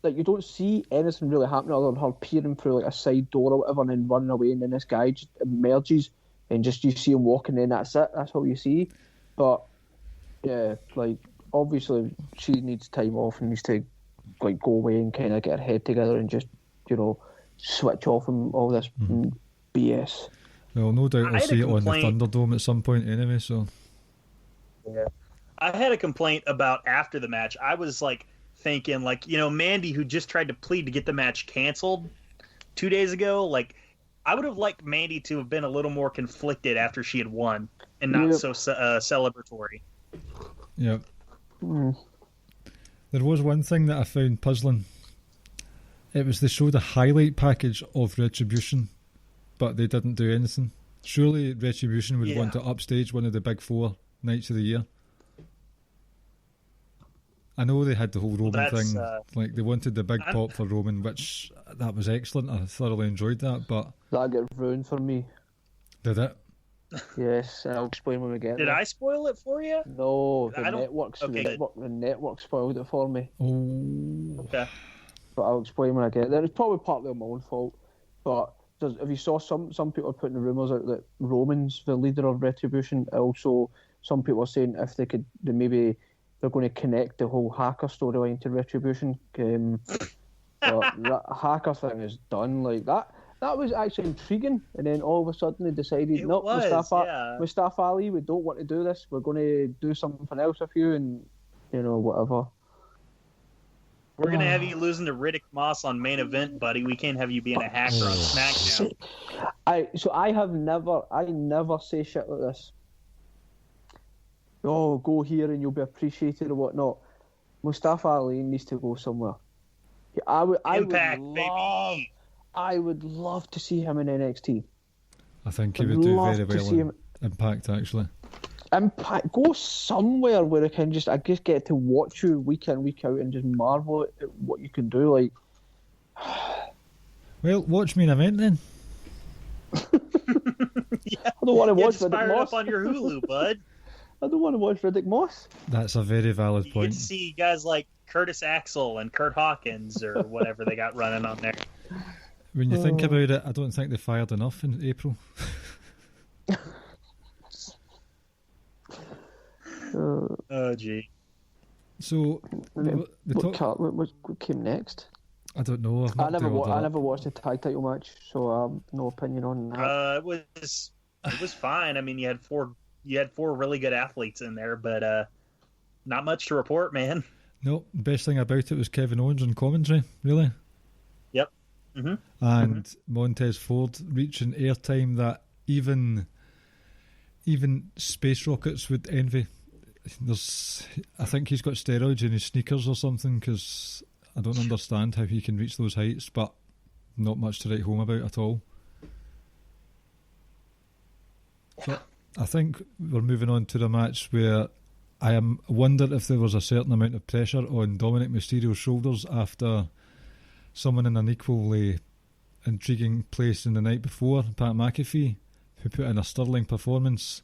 like you don't see anything really happening other than her peering through like a side door or whatever, and then running away, and then this guy just emerges and just you see him walking in. That's it. That's all you see. But yeah, like obviously she needs time off and needs to like go away and kind of get her head together and just switch off from all this BS.
Well, no doubt I'll see it on the Thunderdome at some point anyway, so...
Yeah. I had a complaint about after the match. I was, like, thinking, like, Mandy, who just tried to plead to get the match canceled 2 days ago, like, I would have liked Mandy to have been a little more conflicted after she had won, and not so celebratory.
Yep. There was one thing that I found puzzling. It was they showed a highlight package of Retribution, but they didn't do anything. Surely Retribution would want to upstage one of the big 4 nights of the year. I know they had the whole Roman thing. Like, they wanted the big pop for Roman, which, that was excellent. I thoroughly enjoyed that, but...
That got ruined for me.
Did it?
Yes, and I'll explain when we get there.
Did I spoil it for you?
No, the network spoiled it for me.
Oh.
Okay.
But I'll explain when I get there. It's probably partly my own fault. But if you saw some people are putting rumours out that Roman's the leader of Retribution. Also, some people are saying if they could, they're going to connect the whole Hacker storyline to Retribution. But that Hacker thing is done. Like that was actually intriguing. And then all of a sudden they decided, no, Mustafa Ali, we don't want to do this. We're going to do something else with you, and whatever.
We're going to have you losing to Riddick Moss on main event, buddy. We can't have you being a hacker on SmackDown.
I never say shit like this. Oh, go here and you'll be appreciated or whatnot. Mustafa Ali needs to go somewhere.
Impact, baby.
I would love to see him in NXT.
I think he would do very well in Impact, actually.
Impact, go somewhere where I just get to watch you week in, week out and just marvel at what you can do. Like,
well, watch me in event then.
I don't want to watch Riddick Moss.
Up on your Hulu, bud.
I don't want to watch Riddick Moss.
That's a very valid point.
You get to see guys like Curtis Axel and Kurt Hawkins or whatever they got running on there.
When you think about it, I don't think they fired enough in April.
Oh, gee.
So,
what came next?
I don't know.
I never watched the tag title match, so I have no opinion on that.
It was fine. I mean, you had four really good athletes in there, but not much to report, man.
No, the best thing about it was Kevin Owens on commentary, really.
Yep. Mm-hmm.
And Montez Ford reaching airtime that even Space Rockets would envy. I think he's got steroids in his sneakers or something, because I don't understand how he can reach those heights, but not much to write home about at all. So I think we're moving on to the match where I wonder if there was a certain amount of pressure on Dominic Mysterio's shoulders after someone in an equally intriguing place in the night before, Pat McAfee, who put in a sterling performance.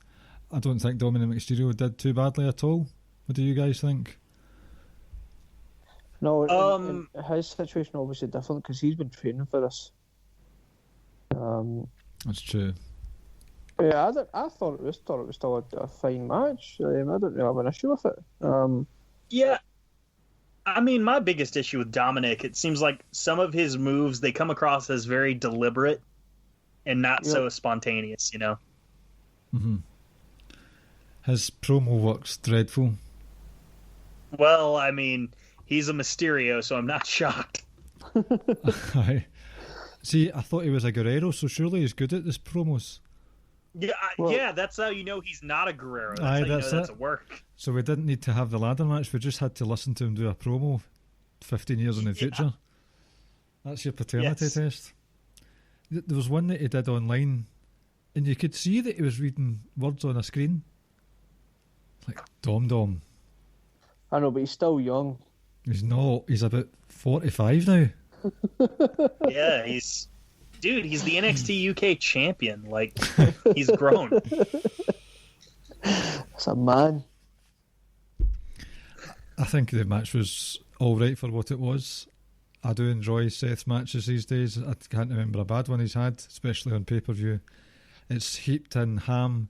I don't think Dominic Mysterio did too badly at all. What do you guys think?
No, his situation obviously different because he's been training for this.
That's true.
Yeah, I thought it was still a fine match. I don't really have an issue with it.
Yeah, I mean, my biggest issue with Dominic, it seems like some of his moves, they come across as very deliberate and not so spontaneous, you know?
Mm-hmm. His promo work's dreadful.
Well, I mean, he's a Mysterio, so I'm not shocked.
See, I thought he was a Guerrero, so surely he's good at this promos.
Yeah, that's how you know he's not a Guerrero. That's how you know that's a work.
So we didn't need to have the ladder match. We just had to listen to him do a promo 15 years in the future. That's your paternity test. There was one that he did online, and you could see that he was reading words on a screen. Like, Dom.
I know, but he's still young.
He's not. He's about 45 now.
Yeah, he's the NXT UK champion. Like, he's grown.
That's a man.
I think the match was all right for what it was. I do enjoy Seth's matches these days. I can't remember a bad one he's had, especially on pay-per-view. It's heaped in ham,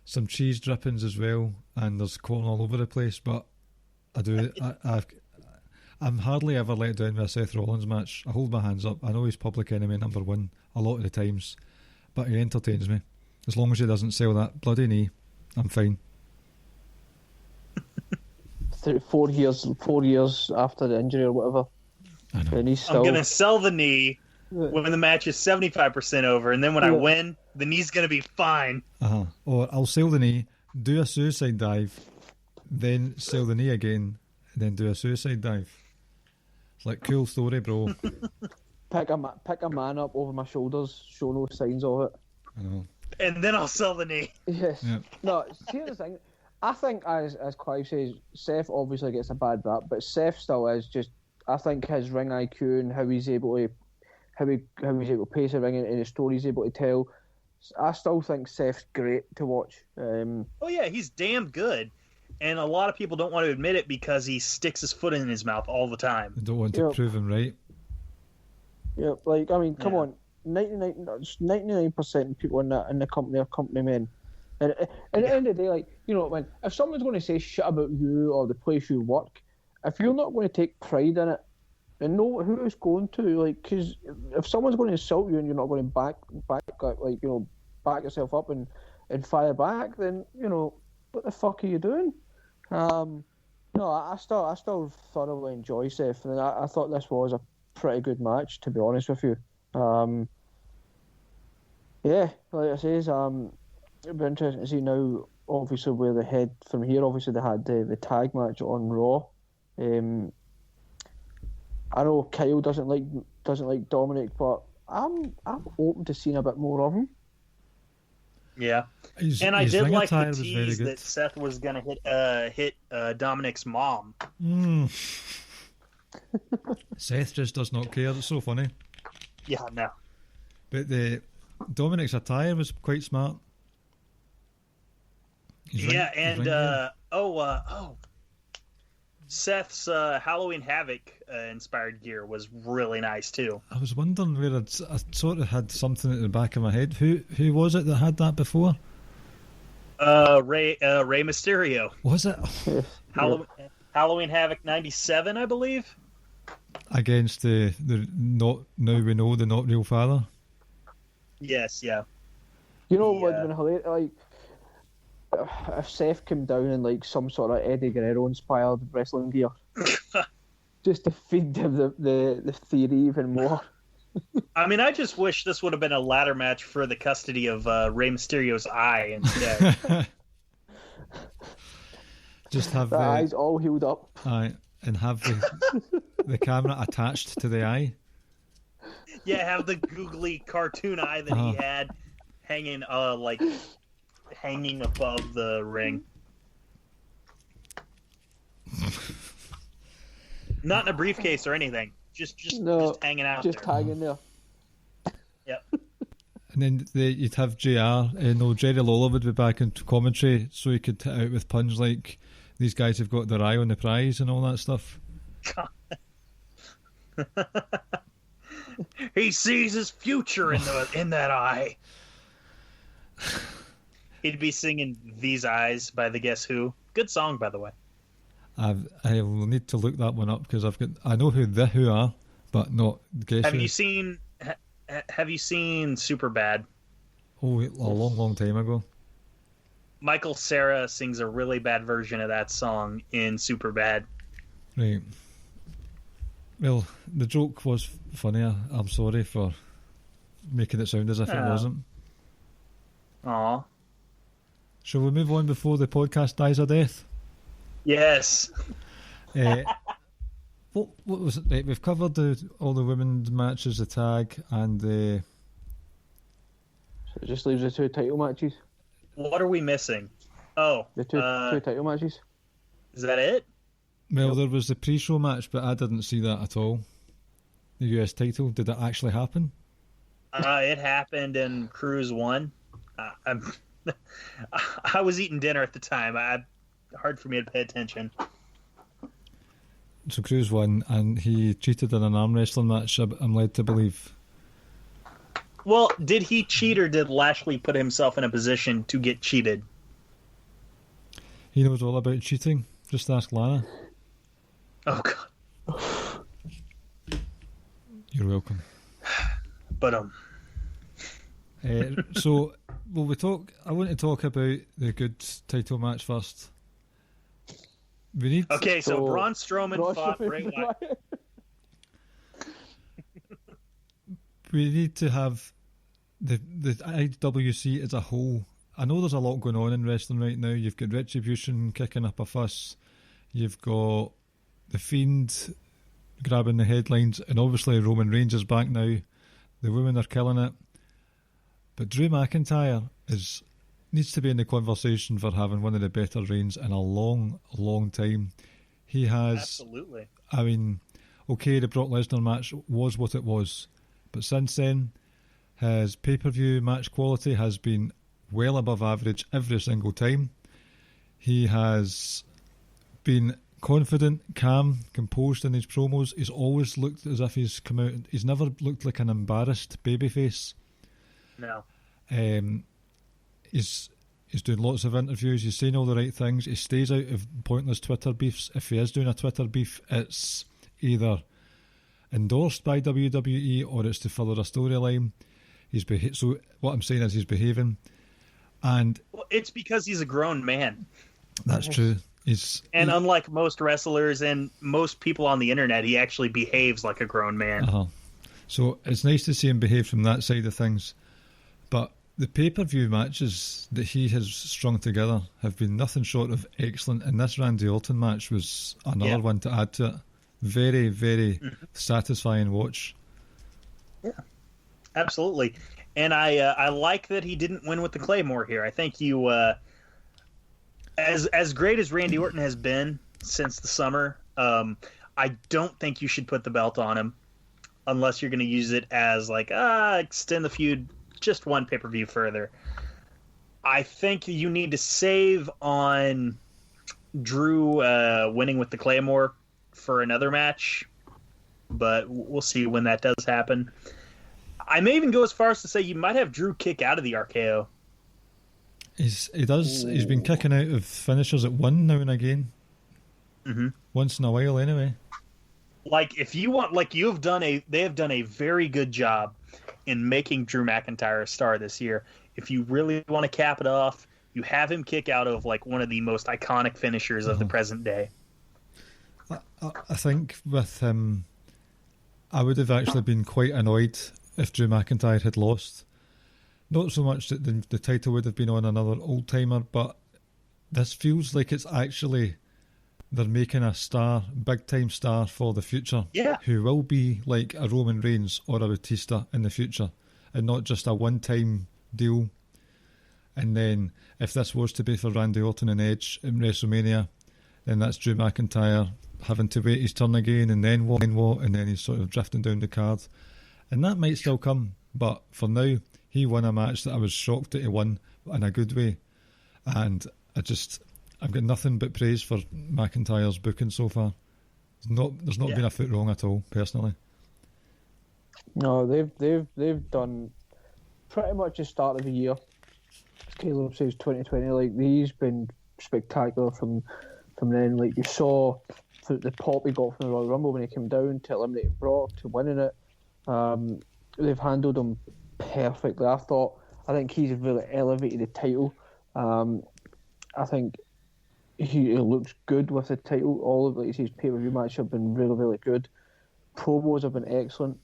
some cheese drippings as well, and there's corn all over the place, but I'm hardly ever let down with a Seth Rollins match. I hold my hands up. I know he's public enemy number one a lot of the times, but he entertains me. As long as he doesn't sell that bloody knee, I'm fine.
4 years after the injury or whatever.
I know.
And he's still...
I'm going to sell the knee, when the match is 75% over, and then when I win, the knee's going to be fine.
Or I'll sell the knee, do a suicide dive, then sell the knee again, and then do a suicide dive. It's like, cool story, bro.
Pick a man up over my shoulders, show no signs of it.
I know.
And then I'll sell the knee.
Yes.
Yeah.
No, here's the thing. I think, as Clive says, Seth obviously gets a bad rap, but Seth still is just. I think his ring IQ and how he's able to pace a ring and the story he's able to tell. I still think Seth's great to watch.
Oh yeah, he's damn good, and a lot of people don't want to admit it because he sticks his foot in his mouth all the time.
I don't want to prove him right.
Yeah, like, I mean, come on, 99% of people in the company are company men. And at the end of the day, like, you know, when if someone's going to say shit about you or the place you work, if you're not going to take pride in it, and know who it's going to, like, because if someone's going to insult you and you're not going to back yourself up and fire back, then, you know, what the fuck are you doing? No, I still thoroughly enjoy Seth, and I thought this was a pretty good match, to be honest with you. Yeah, like I says, it'll be interesting to see now, obviously, where they head from here. Obviously, they had the tag match on Raw. I know Kyle doesn't like Dominic, but I'm open to seeing a bit more of him.
Yeah, and I did like the tease that Seth was going to hit Dominic's mom.
Seth just does not care. It's so funny.
Yeah, no.
But the Dominic's attire was quite smart.
Seth's Halloween Havoc inspired gear was really nice too.
I was wondering where I sort of had something at the back of my head. Who was it that had that before?
Rey Mysterio.
Was it?
Halloween Havoc '97, I believe.
Against the not now we know the not real father.
Yes, yeah.
You know what would have been hilarious? Like, if Seth came down in like some sort of Eddie Guerrero inspired wrestling gear, just to feed him the theory even more.
I mean, I just wish this would have been a ladder match for the custody of Rey Mysterio's eye instead.
Just have
the eyes all healed up.
Aye, and have the camera attached to the eye.
Yeah, have the googly cartoon eye that he had hanging above the ring. Not in a briefcase or anything. Just hanging out.
Just
there.
hanging there.
Yep.
And then you'd have JR, Jerry Lawler would be back in commentary, so he could hit out with puns like, these guys have got their eye on the prize and all that stuff.
He sees his future in that eye. He'd be singing "These Eyes" by the Guess Who. Good song, by the way.
I will need to look that one up because I know who the Who are, but not Guess Who.
Have you seen Superbad?
Oh, a long time ago.
Michael Cera sings a really bad version of that song in Superbad.
Right. Well, the joke was funny. I'm sorry for making it sound as if it wasn't.
Aw.
Shall we move on before the podcast dies a death?
Yes.
What was it? Right, we've covered all the women's matches, the tag, and the...
So it just leaves the two title matches.
What are we missing? Oh.
The two title matches.
Is that it?
Well, there was the pre-show match, but I didn't see that at all. The US title, did it actually happen?
It happened and Cruz won. I was eating dinner at the time. Hard for me to pay attention.
So Cruz won, and he cheated in an arm wrestling match, I'm led to believe.
Well, did he cheat, or did Lashley put himself in a position to get cheated?
He knows all about cheating. Just ask Lana.
Oh, God.
You're welcome.
But
so, will we talk? I want to talk about the good title match first. We need.
Okay, so Braun Strowman fought Bray Wyatt.
we need to have the IWC as a whole. I know there's a lot going on in wrestling right now. You've got Retribution kicking up a fuss. You've got The Fiend grabbing the headlines, and obviously Roman Reigns is back now. The women are killing it. But Drew McIntyre needs to be in the conversation for having one of the better reigns in a long, long time. He has...
Absolutely.
I mean, okay, the Brock Lesnar match was what it was. But since then, his pay-per-view match quality has been well above average every single time. He has been confident, calm, composed in his promos. He's always looked as if he's come out. He's never looked like an embarrassed babyface.
No.
He's doing lots of interviews. He's saying all the right things. He stays out of pointless Twitter beefs. If he is doing a Twitter beef, it's either endorsed by WWE or it's to further a storyline. So what I'm saying is he's behaving, and
it's because he's a grown man.
That's true.
Unlike most wrestlers and most people on the internet, he actually behaves like a grown man.
So it's nice to see him behave from that side of things. But the pay-per-view matches that he has strung together have been nothing short of excellent, and this Randy Orton match was another one to add to it. Very, very satisfying watch.
Yeah, absolutely. And I like that he didn't win with the Claymore here. I think you, as great as Randy Orton has been since the summer, I don't think you should put the belt on him unless you're going to use it as like, extend the feud just one pay-per-view further. I think you need to save on Drew winning with the Claymore for another match, but we'll see when that does happen. I may even go as far as to say you might have Drew kick out of the RKO.
He's been kicking out of finishers at one now and again. Once in a while anyway.
Like if you want, like they have done a very good job in making Drew McIntyre a star this year. If you really want to cap it off, you have him kick out of like one of the most iconic finishers of the present day.
I think with him, I would have actually been quite annoyed if Drew McIntyre had lost. Not so much that the title would have been on another old-timer, but this feels like it's actually they're making a star, big-time star for the future, who will be like a Roman Reigns or a Batista in the future, and not just a one-time deal. And then if this was to be for Randy Orton and Edge in WrestleMania, then that's Drew McIntyre having to wait his turn again, and then what, and then he's sort of drifting down the card. And that might still come, but for now, he won a match that I was shocked that he won in a good way. And I've got nothing but praise for McIntyre's booking so far. There's not been a foot wrong at all, personally.
No, they've done pretty much the start of the year. Caleb says 2020, like he's been spectacular from then. Like you saw the pop he got from the Royal Rumble when he came down to eliminating Brock to winning it. They've handled him perfectly. I think he's really elevated the title. I think he looks good with the title. All of his pay-per-view matches have been really, really good. Promos have been excellent.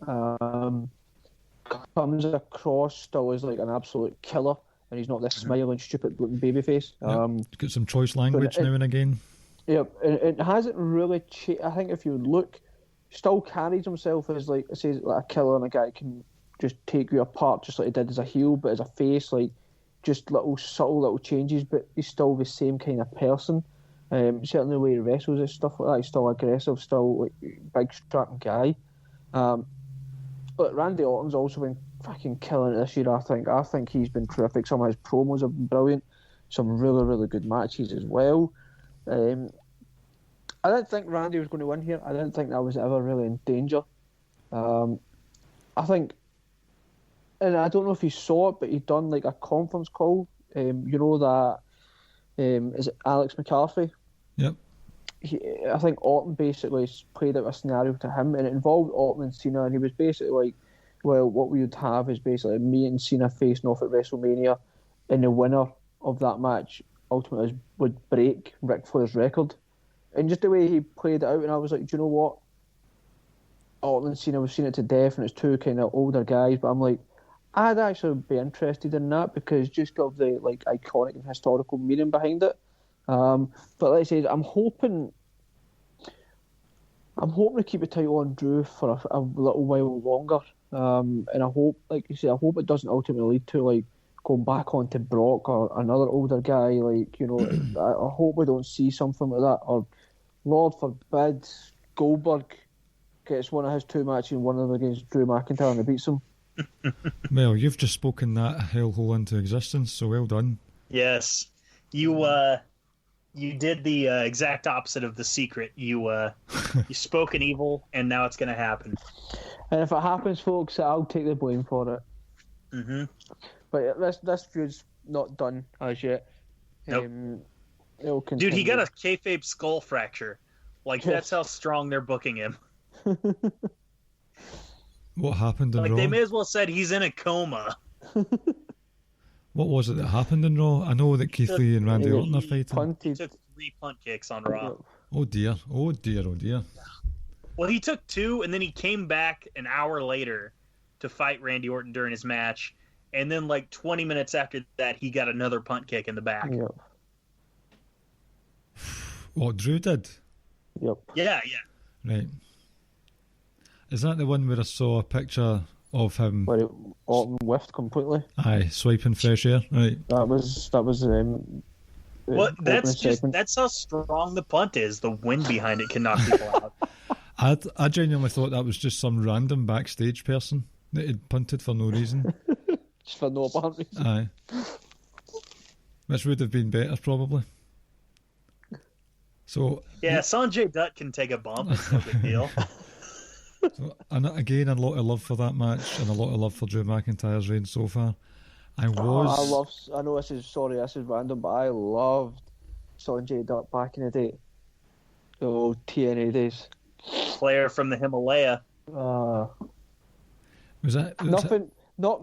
Comes across still as like an absolute killer, and he's not this smiling, stupid-looking babyface.
Got some choice language now and again.
Yep, it hasn't really changed. I think if you look, still carries himself as like I say, like a killer, and a guy can just take you apart, just like he did as a heel, but as a face, like just subtle little changes. But he's still the same kind of person. Certainly the way he wrestles and stuff like that, he's still aggressive, still like big strapping guy. But Randy Orton's also been fucking killing it this year. I think he's been terrific. Some of his promos have been brilliant. Some really, really good matches as well. I didn't think Randy was going to win here. I didn't think that was ever really in danger. I think, and I don't know if you saw it, but he'd done like a conference call. You know that, is it Alex McCarthy?
Yep.
I think Orton basically played out a scenario to him, and it involved Orton and Cena, and he was basically like, well, what we would have is basically me and Cena facing off at WrestleMania, and the winner of that match ultimately would break Ric Flair's record. And just the way he played it out, and I was like, do you know what? Orton Cena, we've seen it to death, and it's two kind of older guys. But I'm like, I'd actually be interested in that because just of the like iconic and historical meaning behind it. But like I said, I'm hoping to keep the title on Drew for a little while longer. And I hope, like you said, I hope it doesn't ultimately lead to like going back onto Brock or another older guy. Like, you know, I hope we don't see something like that. Or Lord forbid, Goldberg gets one of his two matches and one of them against Drew McIntyre and he beats him.
Well, you've just spoken that hellhole into existence, so well done.
Yes, you did the exact opposite of The Secret. You spoke an evil, and now it's going to happen.
And if it happens, folks, I'll take the blame for it.
Mm-hmm.
But this feud's not done as yet.
Nope. Dude, he got a kayfabe skull fracture. Like, that's how strong they're booking him.
What happened in Raw?
They may as well said he's in a coma.
What was it that happened in Raw? I know that Keith Lee and Randy Orton are fighting.
He took 3 punt kicks on Raw.
Oh dear. Oh dear.
Well, he took 2, and then he came back an hour later to fight Randy Orton during his match. And then, like, 20 minutes after that, he got another punt kick in the back.
Yep.
What, Drew did?
Yep.
Yeah.
Right. Is that the one where I saw a picture of him?
Where Orton whiffed completely.
Aye, swiping fresh air. Right.
That was.
Well, that's how strong the punt is. The wind behind it can knock people out.
I genuinely thought that was just some random backstage person that had punted for no reason.
Just for no apparent reason.
Aye. Which would have been better, probably. So
yeah, Sanjay Dutt can take a bump. It's no big deal.
So, and again, a lot of love for that match and a lot of love for Drew McIntyre's reign so far. I know this is random, but I loved Sanjay Dutt back in the day. The old TNA days.
Player from the Himalaya.
Not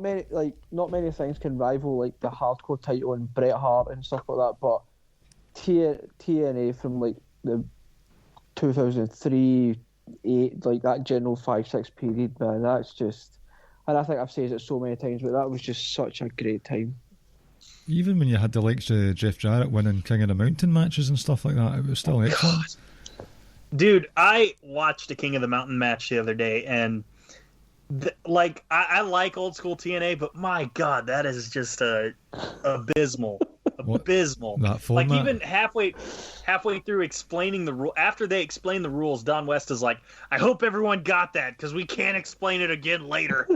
many things can rival like the hardcore title and Bret Hart and stuff like that, but TNA from like the 2003, 8, like that general 5-6 period, man, that's just, and I think I've said it so many times, but that was just such a great time. Even
when you had the likes of Jeff Jarrett winning King of the Mountain matches and stuff like that, it was still excellent.
Dude, I watched a King of the Mountain match the other day, and I like old school TNA, but my God, that is just abysmal. Abysmal. Like even halfway through explaining the rule, after they explain the rules, Don West is like, "I hope everyone got that because we can't explain it again later."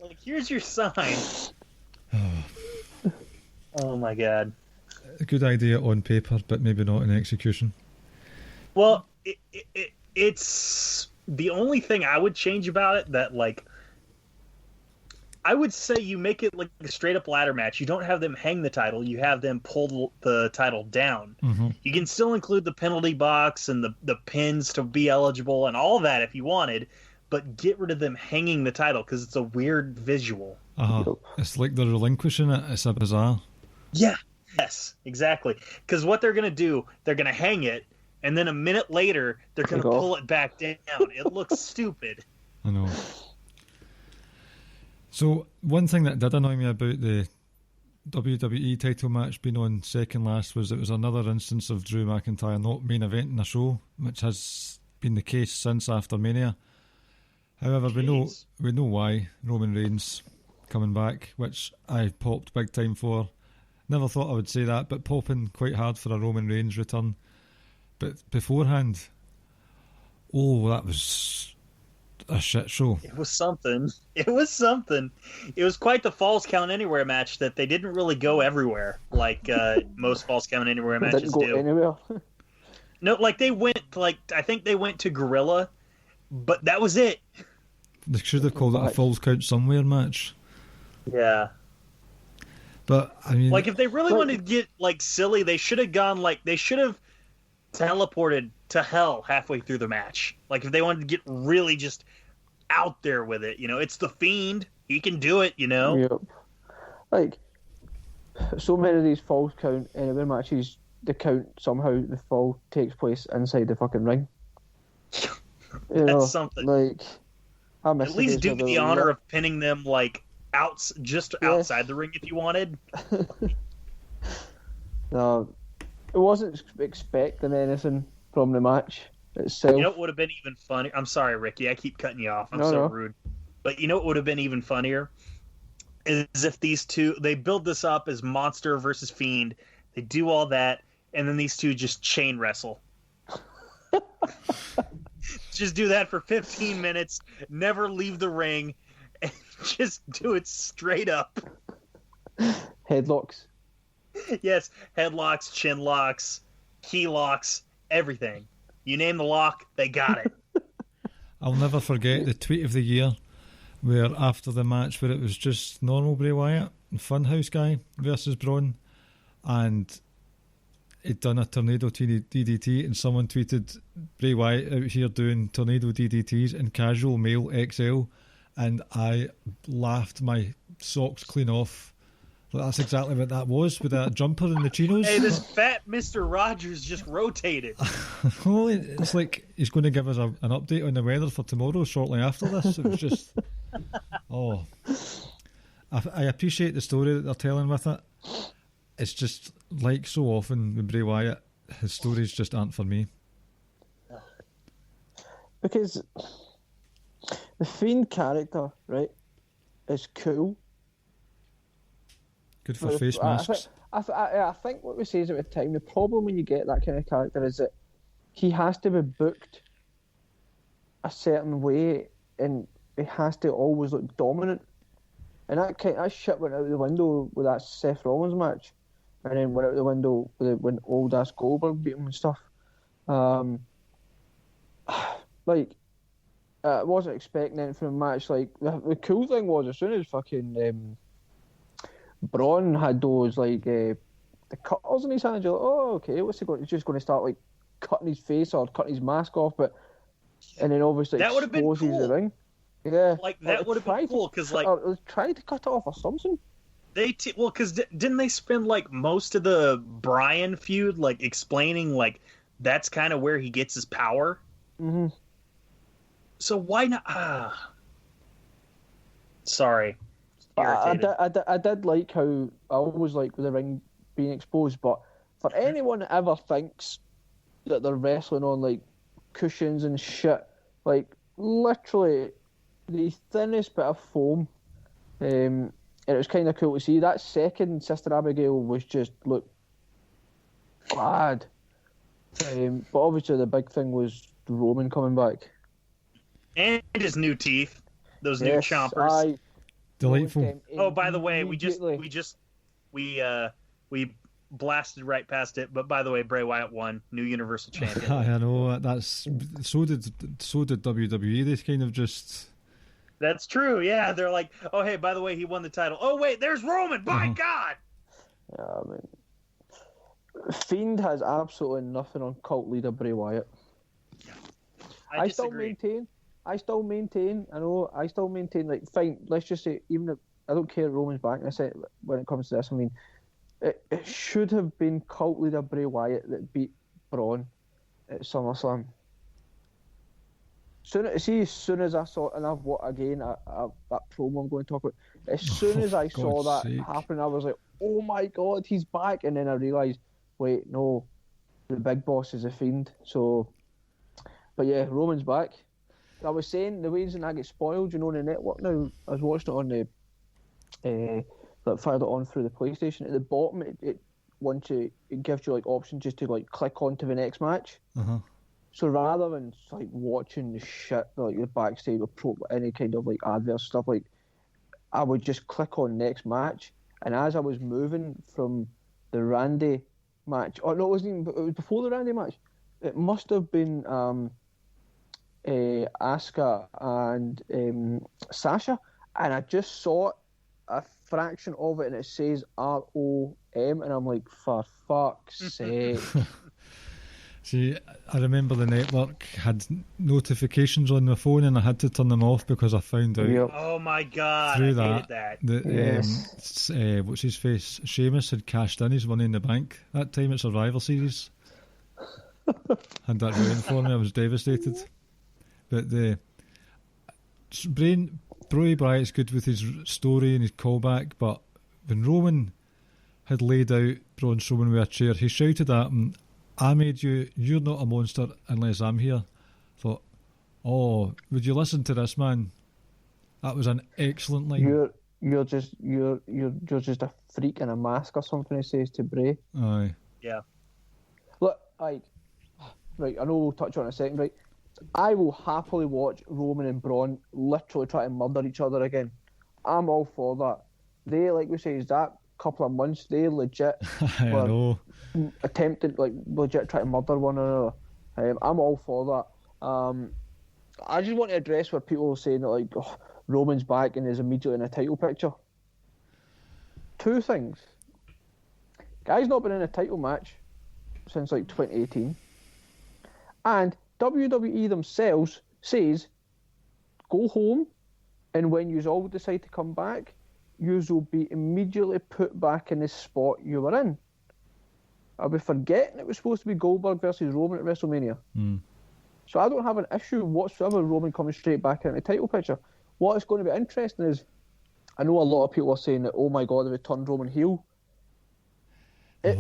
Like, here's your sign. Oh my God.
A good idea on paper, but maybe not in execution.
Well, it's the only thing I would change about it that, like, I would say you make it like a straight up ladder match. You don't have them hang the title. You have them pull the title down. Mm-hmm. You can still include the penalty box and the pins to be eligible and all that if you wanted, but get rid of them hanging the title because it's a weird visual.
It's like they're relinquishing it. It's a bizarre.
Yeah. Yes, exactly. Because what they're going to do, they're going to hang it, and then a minute later, they're going to pull it back down. It looks stupid.
I know. So, one thing that did annoy me about the WWE title match being on second last was it was another instance of Drew McIntyre not main eventing a show, which has been the case since after Mania. However, we know why. Roman Reigns coming back, which I popped big time for. Never thought I would say that, but popping quite hard for a Roman Reigns return. But beforehand, that was a shit show.
It was something. It was quite the Falls Count Anywhere match that they didn't really go everywhere like most Falls Count Anywhere matches
didn't go anywhere.
No, like they went, I think they went to Gorilla, but that was it.
They should have called it a Falls Count Somewhere match.
Yeah.
But I mean,
like if they really wanted to get like silly, they should have gone they should have teleported to hell halfway through the match. Like if they wanted to get really just out there with it, it's the Fiend. He can do it,
Yep. Like so many of these Falls Count Anywhere matches, the fall takes place inside the fucking ring.
That's something.
Like, I miss
at least do the honor of pinning them like outside the ring if you wanted.
No, it wasn't expecting anything from the match itself.
You know what would have been even funnier? I'm sorry, Ricky. I keep cutting you off. I'm rude. But you know what would have been even funnier? Is if these two, they build this up as Monster versus Fiend. They do all that, and then these two just chain wrestle. Just do that for 15 minutes, never leave the ring, and just do it straight up.
Headlocks.
Yes, headlocks, chin locks, key locks, everything. You name the lock, they got it.
I'll never forget the tweet of the year where after the match where it was just normal Bray Wyatt, Funhouse guy versus Braun, and he'd done a tornado DDT, and someone tweeted Bray Wyatt out here doing tornado DDTs in casual male XL, and I laughed my socks clean off. That's exactly what that was, with that jumper and the chinos.
Hey, this fat Mr. Rogers just rotated.
Well, it's like he's going to give us an update on the weather for tomorrow shortly after this. It was just... Oh. I appreciate the story that they're telling with it. It's just, like so often with Bray Wyatt, his stories just aren't for me.
Because the Fiend character, right, is cool.
Good for face masks.
I think what we say is at the time, the problem when you get that kind of character is that he has to be booked a certain way, and he has to always look dominant. And that shit went out the window with that Seth Rollins match, and then went out the window when old ass Goldberg beat him and stuff. I wasn't expecting anything from the match. Like the cool thing was, as soon as fucking Braun had those the cutters in his hands, you're like, oh, okay, what's he going? He's just going to start like cutting his face or cutting his mask off, and then obviously
that would have been cool.
The ring. Yeah,
like that would have been cool because
try to cut it off or something.
Because didn't they spend like most of the Bryan feud like explaining like that's kind of where he gets his power?
Mm-hmm.
So why not? Sorry.
I did like how I always like with the ring being exposed, but for anyone that ever thinks that they're wrestling on like cushions and shit, like literally the thinnest bit of foam, and it was kind of cool to see. That second Sister Abigail was just bad, but obviously the big thing was Roman coming back
and his new teeth, those new chompers.
Delightful.
Oh, by the way, we blasted right past it. But by the way, Bray Wyatt won, new Universal Champion.
I know that's so did WWE. They kind of just.
That's true. Yeah, they're like, oh hey, by the way, he won the title. Oh wait, there's Roman. My God.
Yeah, I mean, Fiend has absolutely nothing on cult leader Bray Wyatt.
Yeah. I
still maintain. Like, fine. Let's just say, even if I don't care, Roman's back. And I said when it comes to this, I mean, it should have been cult leader Bray Wyatt that beat Braun at SummerSlam. As soon as I saw, and I've what again that promo I'm going to talk about. As soon as I saw that happen, I was like, "Oh my God, he's back!" And then I realised, wait, no, the big boss is a Fiend. So, but yeah, Roman's back. I was saying the reason I get spoiled, on the network now. I was watching it on the that fired it on through the PlayStation. At the bottom, it gives you like options just to like click on to the next match.
Uh-huh.
So rather than like watching the shit like the backstage or any kind of like advert stuff, like I would just click on next match, and as I was moving from the Randy match, it was before the Randy match. It must have been Asuka and Sasha, and I just saw a fraction of it, and it says ROM, and I'm like, for fuck's sake.
See, I remember the network had notifications on my phone, and I had to turn them off because I found out.
Yep.
Oh my God!
Through
I hated that.
Yes.
What's his face? Sheamus had cashed in his Money in the Bank that time at Survivor Series. Had that ruined for me. I was devastated. But Bray Wyatt's good with his story and his callback, but when Roman had laid out Braun Strowman with a chair, he shouted at him, "I made you, you're not a monster unless I'm here." Thought, oh, would you listen to this, man? That was an excellent line.
You're just a freak in a mask or something, he says to Bray.
Aye.
Yeah.
Look, right, I know we'll touch on it in a second, right? I will happily watch Roman and Braun literally try to murder each other again. I'm all for that. They, like we say, is that couple of months, they legit
I know.
attempting, like, legit try to murder one another. I'm all for that. I just want to address where people are saying that, like, oh, Roman's back and is immediately in a title picture. Two things. Guy's not been in a title match since, like, 2018. And WWE themselves says, go home, and when you all decide to come back, you will be immediately put back in the spot you were in. Are we forgetting it was supposed to be Goldberg versus Roman at WrestleMania? So I don't have an issue whatsoever with Roman coming straight back into the title picture. What is going to be interesting is, I know a lot of people are saying that, oh my God, they turned Roman heel. It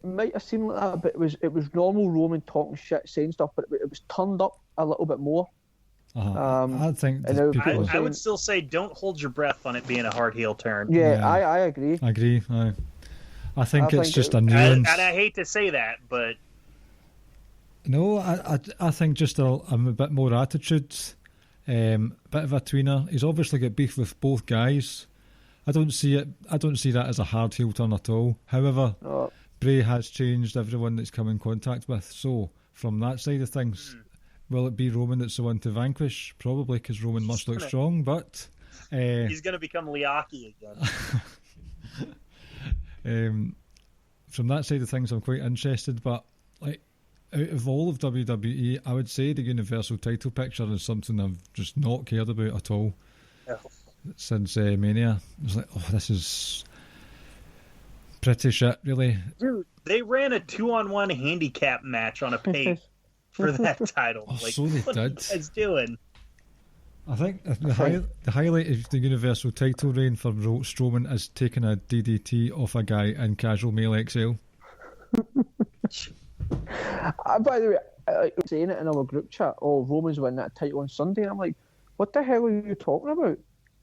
might have seemed like that, but it was normal Roman talking shit, saying stuff, but it was turned up a little bit more.
I think
I would still say don't hold your breath on it being a hard heel turn.
Yeah. I agree.
I agree. I think it's just a nuance.
And I hate to say that, but
no, I think just a bit more attitude, bit of a tweener. He's obviously got beef with both guys. I don't see that as a hard heel turn at all. However, Bray has changed everyone that's come in contact with. So from that side of things, will it be Roman that's the one to vanquish? Probably, because Roman must look strong. But
he's going to become Liaki again.
From that side of things, I'm quite interested. But like, out of all of WWE, I would say the Universal title picture is something I've just not cared about at all. Since Mania. It's like, oh, this is pretty shit, really.
Dude, they ran a 2-on-1 handicap match on a page for that title.
Oh,
like,
so they
what
did.
are you guys doing?
I think the highlight of the Universal title reign for Strowman is taking a DDT off a guy in casual male XL.
By the way, I was saying it in our group chat, oh, Roman's winning that title on Sunday. And I'm like, what the hell are you talking about?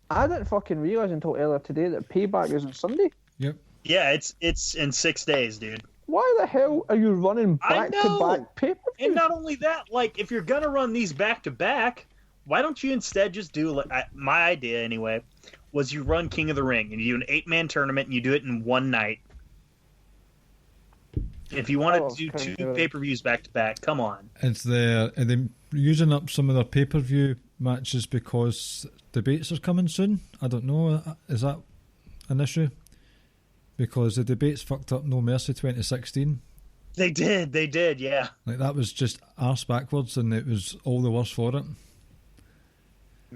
I didn't fucking realise until earlier today that Payback is on Sunday.
Yep.
Yeah, it's in 6 days, dude.
Why the hell are you running back-to-back pay-per-views?
And not only that, like, if you're going to run these back-to-back, why don't you instead just do, my idea anyway, was you run King of the Ring, and you do an 8-man tournament, and you do it in one night. If you want to do 2 pay-per-views back-to-back, come on.
It's there, and they're using up some of their pay-per-view matches because debates are coming soon. I don't know, is that an issue? Because the debates fucked up No Mercy 2016.
They did, yeah.
Like, that was just arse backwards, and it was all the worse for it.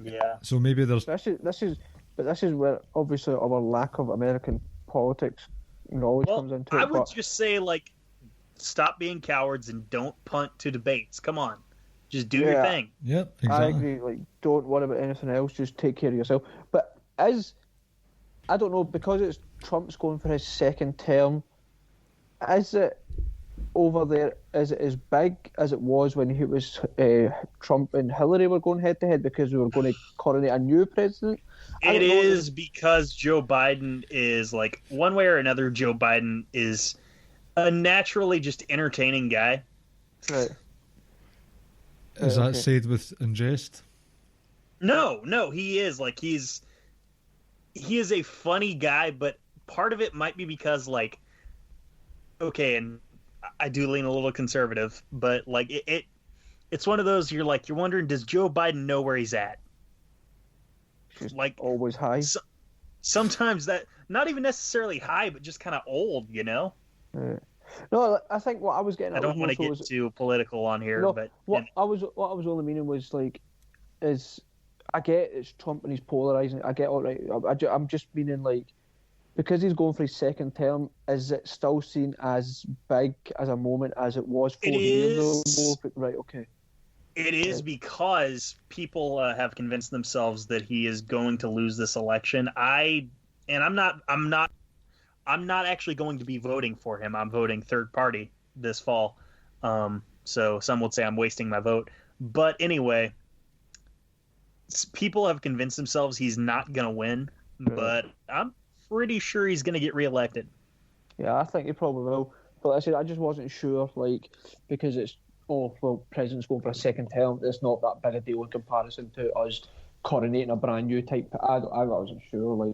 Yeah.
So maybe there's...
This is where, obviously, our lack of American politics knowledge comes into it.
I would just say, like, stop being cowards and don't punt to debates. Come on. Just do your thing.
Yep, exactly.
I agree. Like, don't worry about anything else. Just take care of yourself. But I don't know, because it's Trump's going for his second term, is it over there, is it as big as it was when he was Trump and Hillary were going head to head because we were going to coronate a new president?
It is because Joe Biden is, like, one way or another, Joe Biden is a naturally just entertaining guy.
Right.
Is that said with in jest?
No, he is. Like, he is a funny guy, but part of it might be because, like, okay, and I do lean a little conservative, but, like, it's one of those, you're wondering, does Joe Biden know where he's at?
Just
like,
always high.
Sometimes that, not even necessarily high, but just kind of old, you know?
No, I think what I was getting at,
I don't want to get too political on here, but
what I was only meaning was, like, is I get it's Trump and he's polarizing. I get all right. I'm just meaning, like, because he's going for his second term, is it still seen as big as a moment as it was 4 years ago? Right, okay.
It is because people have convinced themselves that he is going to lose this election. I'm not actually going to be voting for him. I'm voting third party this fall. So some would say I'm wasting my vote. But anyway, people have convinced themselves he's not going to win, but I'm pretty sure he's going to get reelected.
Yeah, I think he probably will. But like I said, I just wasn't sure, because it's, president's going for a second term. It's not that big a deal in comparison to us coronating a brand new type. I wasn't sure.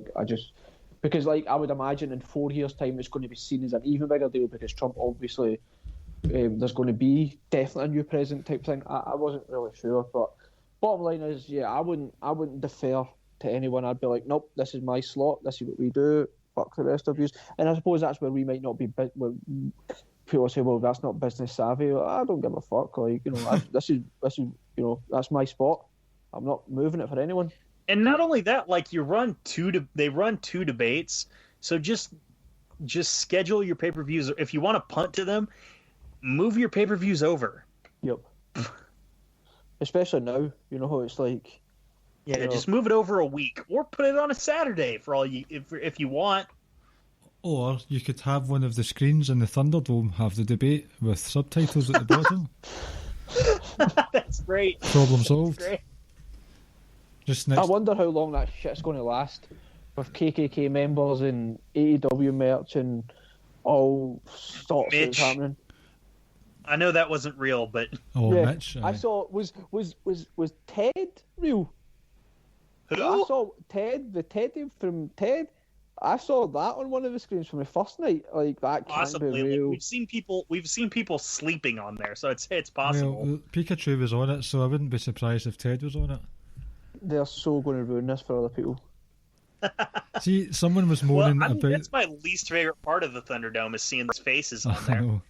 Because I would imagine in 4 years' time it's going to be seen as an even bigger deal because Trump obviously there's going to be definitely a new president type thing. I wasn't really sure, but bottom line is, I wouldn't defer to anyone. I'd be like, nope, this is my slot. This is what we do. Fuck the rest of you. And I suppose that's where we might not be. People say, well, that's not business savvy. I don't give a fuck. This is that's my spot. I'm not moving it for anyone.
And not only that, they run two debates. So just schedule your pay-per-views. If you want to punt to them, move your pay-per-views over.
Yep. Especially now, you know how it's like.
Yeah, just move it over a week, or put it on a Saturday for all you if you want.
Or you could have one of the screens in the Thunderdome have the debate with subtitles at the bottom.
That's great.
Problem solved.
That's great.
Just next... I wonder how long that shit's going to last with KKK members and AEW merch and all sorts of happening.
I know that wasn't real, but
Mitch.
I saw was Ted real?
Who?
I saw Ted, the Teddy from Ted. I saw that on one of the screens from the first night. That
possibly.
Can't be real.
We've seen people sleeping on there, so it's possible.
Well, Pikachu was on it, so I wouldn't be surprised if Ted was on it.
They're so going to ruin this for other people.
See, someone was moaning about.
That's my least favorite part of the Thunderdome is seeing those faces on there.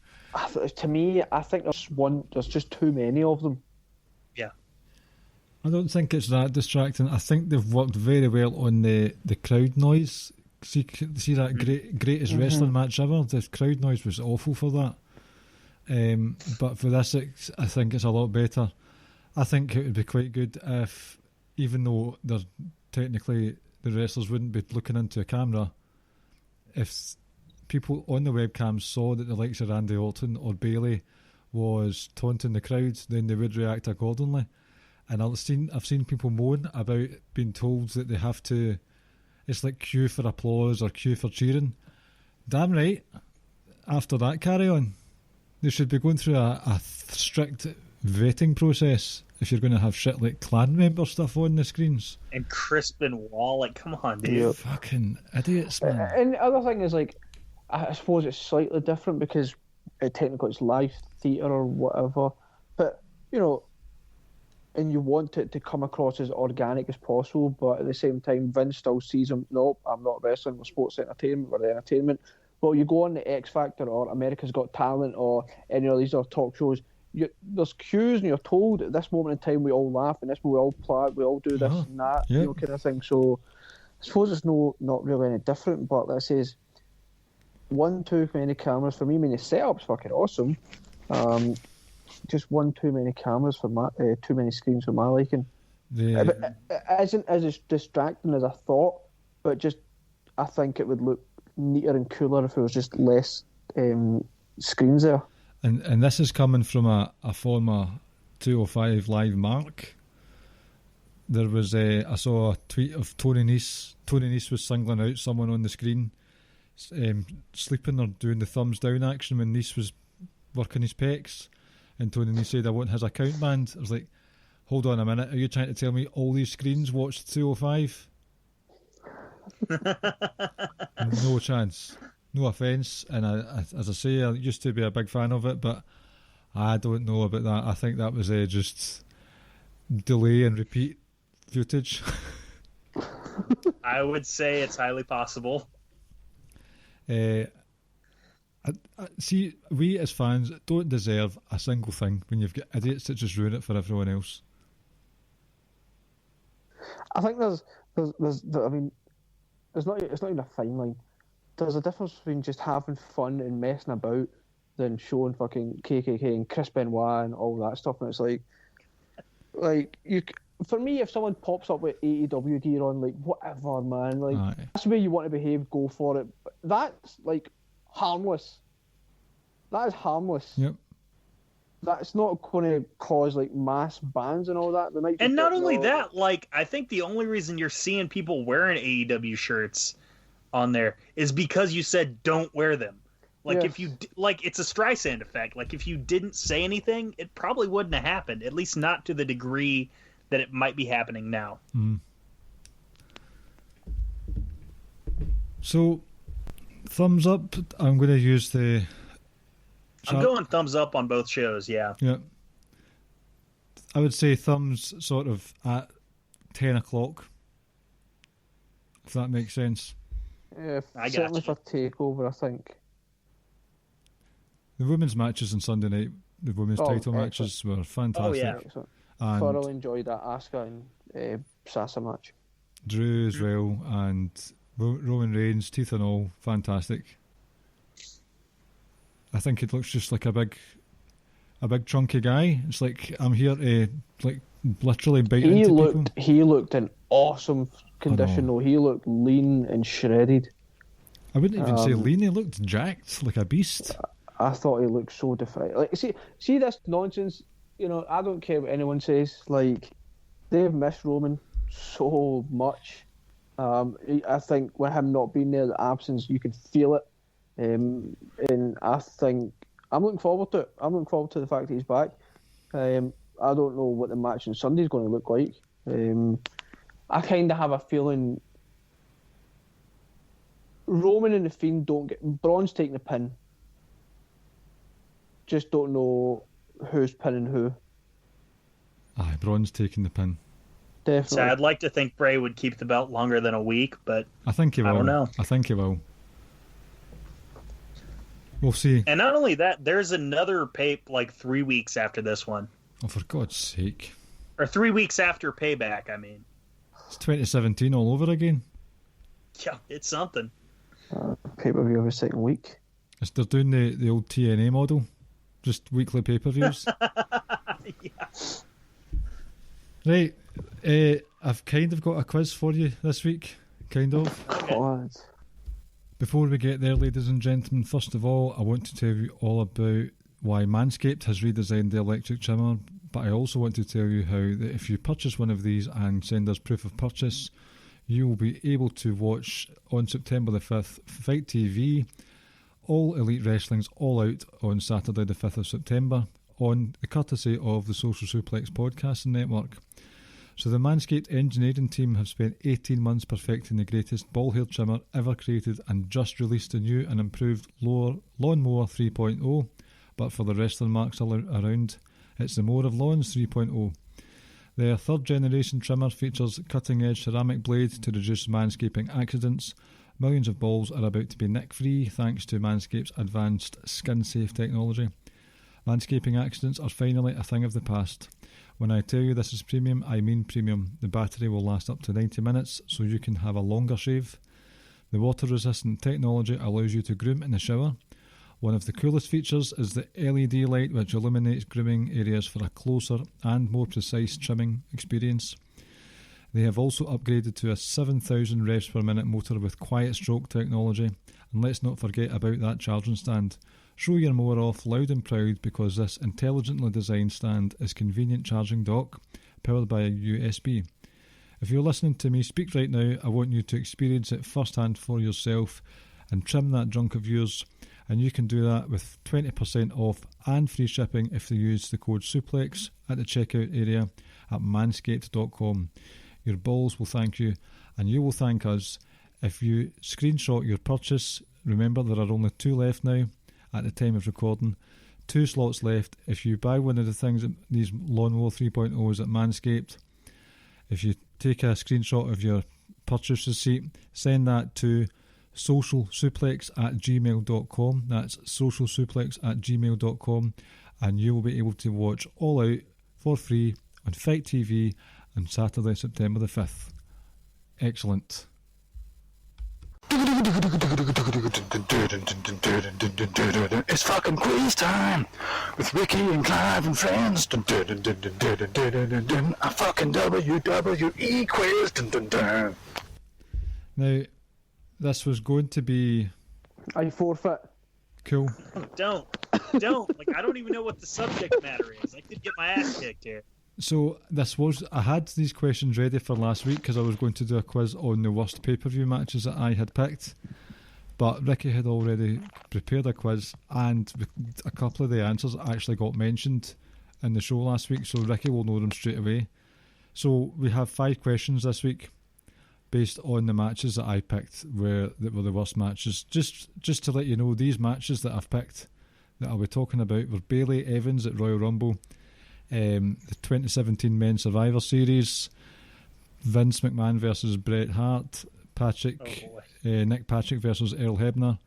To me, I think there's just too many of them.
Yeah.
I don't think it's that distracting. I think they've worked very well on the crowd noise. See that greatest wrestling match ever? The crowd noise was awful for that. But for this, I think it's a lot better. I think it would be quite good if, even though they're technically the wrestlers wouldn't be looking into a camera, if people on the webcams saw that the likes of Randy Orton or Bayley was taunting the crowd, then they would react accordingly. And I've seen people moan about being told that they have to. It's like cue for applause or cue for cheering. Damn right. After that carry on, they should be going through a strict vetting process if you're going to have shit like clan member stuff on the screens.
And Crispin Wall, come on, dude.
Yep.
Fucking idiots, man.
And the other thing is, I suppose it's slightly different because technically it's live theatre or whatever. But, and you want it to come across as organic as possible, but at the same time, Vince still sees them. Nope, I'm not wrestling. We're sports entertainment. We're entertainment. Well, you go on the X Factor or America's Got Talent or any of these other talk shows. There's cues, and you're told at this moment in time we all laugh, and this we all plan, we all do this and that, kind of thing. So I suppose it's not really any different. But that says one too many cameras for me. I mean, the setup's fucking awesome. Just one too many cameras for my too many screens for my liking. It isn't as distracting as I thought, but just I think it would look neater and cooler if there was just less screens there.
And this is coming from a former 205 Live mark. There was I saw a tweet of Tony Nese. Tony Nese was singling out someone on the screen, sleeping or doing the thumbs down action when Nese was working his pecs. And Tony Nese said, I want his account banned. I was like, hold on a minute, are you trying to tell me all these screens watched 205? No chance. No offence. And as I say, I used to be a big fan of it, but I don't know about that. I think that was just delay and repeat footage.
I would say it's highly possible.
See, we as fans don't deserve a single thing when you've got idiots that just ruin it for everyone else.
I think there's I mean, it's not even a fine line. There's a difference between just having fun and messing about than showing fucking KKK and Chris Benoit and all that stuff. And it's like, Like for me, if someone pops up with AEW gear on, like whatever, man, like
Aye.
that's the way you want to behave. Go for it. But that's like harmless. That is harmless.
Yep.
That's not going to cause like mass bans and all that. They might
And
just
not
get,
only
no,
that, like I think the only reason you're seeing people wearing AEW shirts on there is because you said don't wear them. Like
Yes.
if you like, it's a Streisand effect. Like if you didn't say anything, it probably wouldn't have happened. At least not to the degree that it might be happening now.
So, thumbs up. I'm going to use the.
I'm going thumbs up on both shows. Yeah.
Yeah. I would say thumbs sort of at 10 o'clock. If that makes sense.
yeah,
I
certainly
gotcha.
for Takeover, I think.
The women's matches on Sunday night, the women's
Oh,
title
excellent.
matches were fantastic.
yeah.
Excellent.
And
Thoroughly enjoyed that Asuka and Sasa match.
Drew as well, and Roman Reigns, teeth and all, fantastic. I think it looks just like a big chunky guy. It's like I'm here to like literally bite into people.
He looked in awesome condition though. He looked lean and shredded.
I wouldn't even say lean. He looked jacked, like a beast.
I thought he looked so defiant. Like, see this nonsense. You know, I don't care what anyone says. Like, they've missed Roman so much. I think with him not being there, the absence, you can feel it. And I think I'm looking forward to it. I'm looking forward to the fact that he's back. I don't know what the match on Sunday is going to look like. I kind of have a feeling Roman and the Fiend don't get... Braun's taking the pin. Just don't know who's pinning who.
Aye, Braun's taking the pin.
Definitely.
So I'd like to think Bray would keep the belt longer than a week, but
I think he will.
I don't know.
I think he will. We'll see.
And not only that, there's another like 3 weeks after this one,
Oh, for God's sake.
or 3 weeks after Payback. I mean,
It's 2017 all over again.
yeah, it's something.
Pay-per-view every second week.
They're doing the old TNA model. Just weekly pay-per-views.
Yeah.
Right. I've kind of got a quiz for you this week. Kind of.
God.
Before we get there, ladies and gentlemen, first of all, I want to tell you all about why Manscaped has redesigned the electric trimmer, but I also want to tell you how that if you purchase one of these and send us proof of purchase, you will be able to watch on September the 5th Fight TV, All Elite Wrestling's All Out on Saturday the 5th of September on the courtesy of the Social Suplex Podcasting Network. So the Manscaped engineering team have spent 18 months perfecting the greatest ball hair trimmer ever created and just released a new and improved Lawnmower 3.0, but for the wrestling marks around, it's the Mower of Lawns 3.0. Their third generation trimmer features cutting edge ceramic blade to reduce manscaping accidents. Millions of balls are about to be nick free thanks to Manscaped's advanced skin safe technology. Manscaping accidents are finally a thing of the past. When I tell you this is premium, I mean premium. The battery will last up to 90 minutes, so you can have a longer shave. The water-resistant technology allows you to groom in the shower. One of the coolest features is the LED light, which illuminates grooming areas for a closer and more precise trimming experience. They have also upgraded to a 7,000 revs per minute motor with quiet stroke technology. And let's not forget about that charging stand. Show your mower off loud and proud because this intelligently designed stand is convenient charging dock powered by a USB. If you're listening to me speak right now, I want you to experience it firsthand for yourself and trim that junk of yours. And you can do that with 20% off and free shipping if you use the code SUPLEX at the checkout area at manscaped.com. Your balls will thank you and you will thank us. If you screenshot your purchase, remember there are only 2 left now. At the time of recording, 2 slots left. If you buy one of the things, these Lawnmower 3.0s at Manscaped, if you take a screenshot of your purchase receipt, send that to socialsuplex@gmail.com. That's socialsuplex@gmail.com, and you will be able to watch All Out for free on Fight TV on Saturday, September the 5th. Excellent.
It's fucking quiz time with Ricky and Clive and friends. A fucking WWE quiz.
Now, this was going to be
I forfeit.
cool.
Don't. Like, I don't even know what the subject matter is. I could get my ass kicked here.
So I had these questions ready for last week because I was going to do a quiz on the worst pay-per-view matches that I had picked. But Ricky had already prepared a quiz, and a couple of the answers actually got mentioned in the show last week, so Ricky will know them straight away. So we have 5 questions this week based on the matches that I picked that were the worst matches. Just to let you know, these matches that I've picked that I'll be talking about were Bayley Evans at Royal Rumble, the 2017 Men's Survivor Series, Vince McMahon versus Bret Hart, Nick Patrick versus Earl Hebner,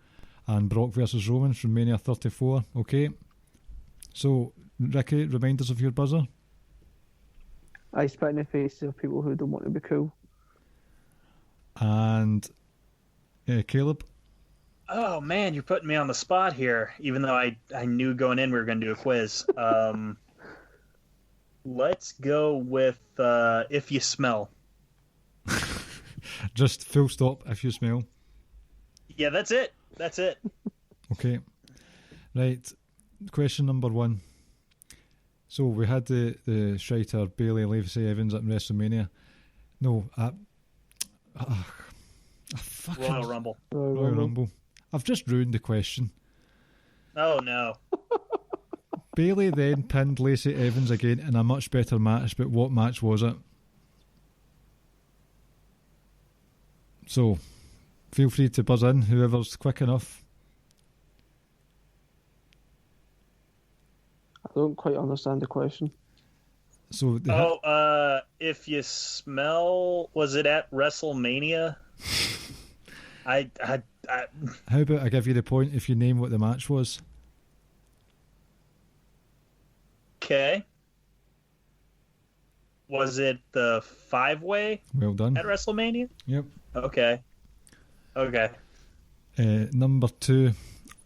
and Brock versus Roman from Mania 34. Okay, so Ricky, remind us of your buzzer.
I spit in the face of people who don't want to be cool.
And Caleb.
Oh man, you're putting me on the spot here. Even though I knew going in we were going to do a quiz. Let's go with If You Smell.
Just full stop. If you smell.
Yeah, that's it.
Okay. Right. Question number 1. So we had the Shiter Bayley Lacey Evans at WrestleMania. No,
Royal Rumble.
Royal Rumble. I've just ruined the question.
Oh no.
Bayley then pinned Lacey Evans again in a much better match, but what match was it? So, feel free to buzz in, whoever's quick enough.
I don't quite understand the question.
So,
If You Smell, was it at WrestleMania? How
about I give you the point if you name what the match was?
Okay. Was it the 5-way?
Well done.
At WrestleMania?
Yep.
Okay.
Number 2.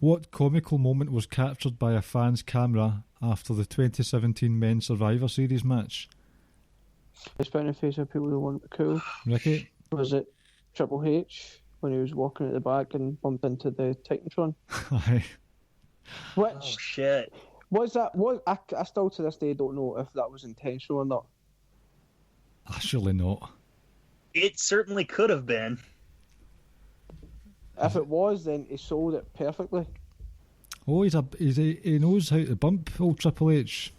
What comical moment was captured by a fan's camera after the 2017 Men's Survivor Series match?
I spit in the face of people who want to be cool.
Ricky?
Was it Triple H when he was walking at the back and bumped into the Titantron?
Aye.
Which
Oh shit.
was that? I still to this day don't know if that was intentional or not.
Surely not.
It certainly could have been.
If it was, then he sold it perfectly.
Oh, he knows how to bump old Triple H.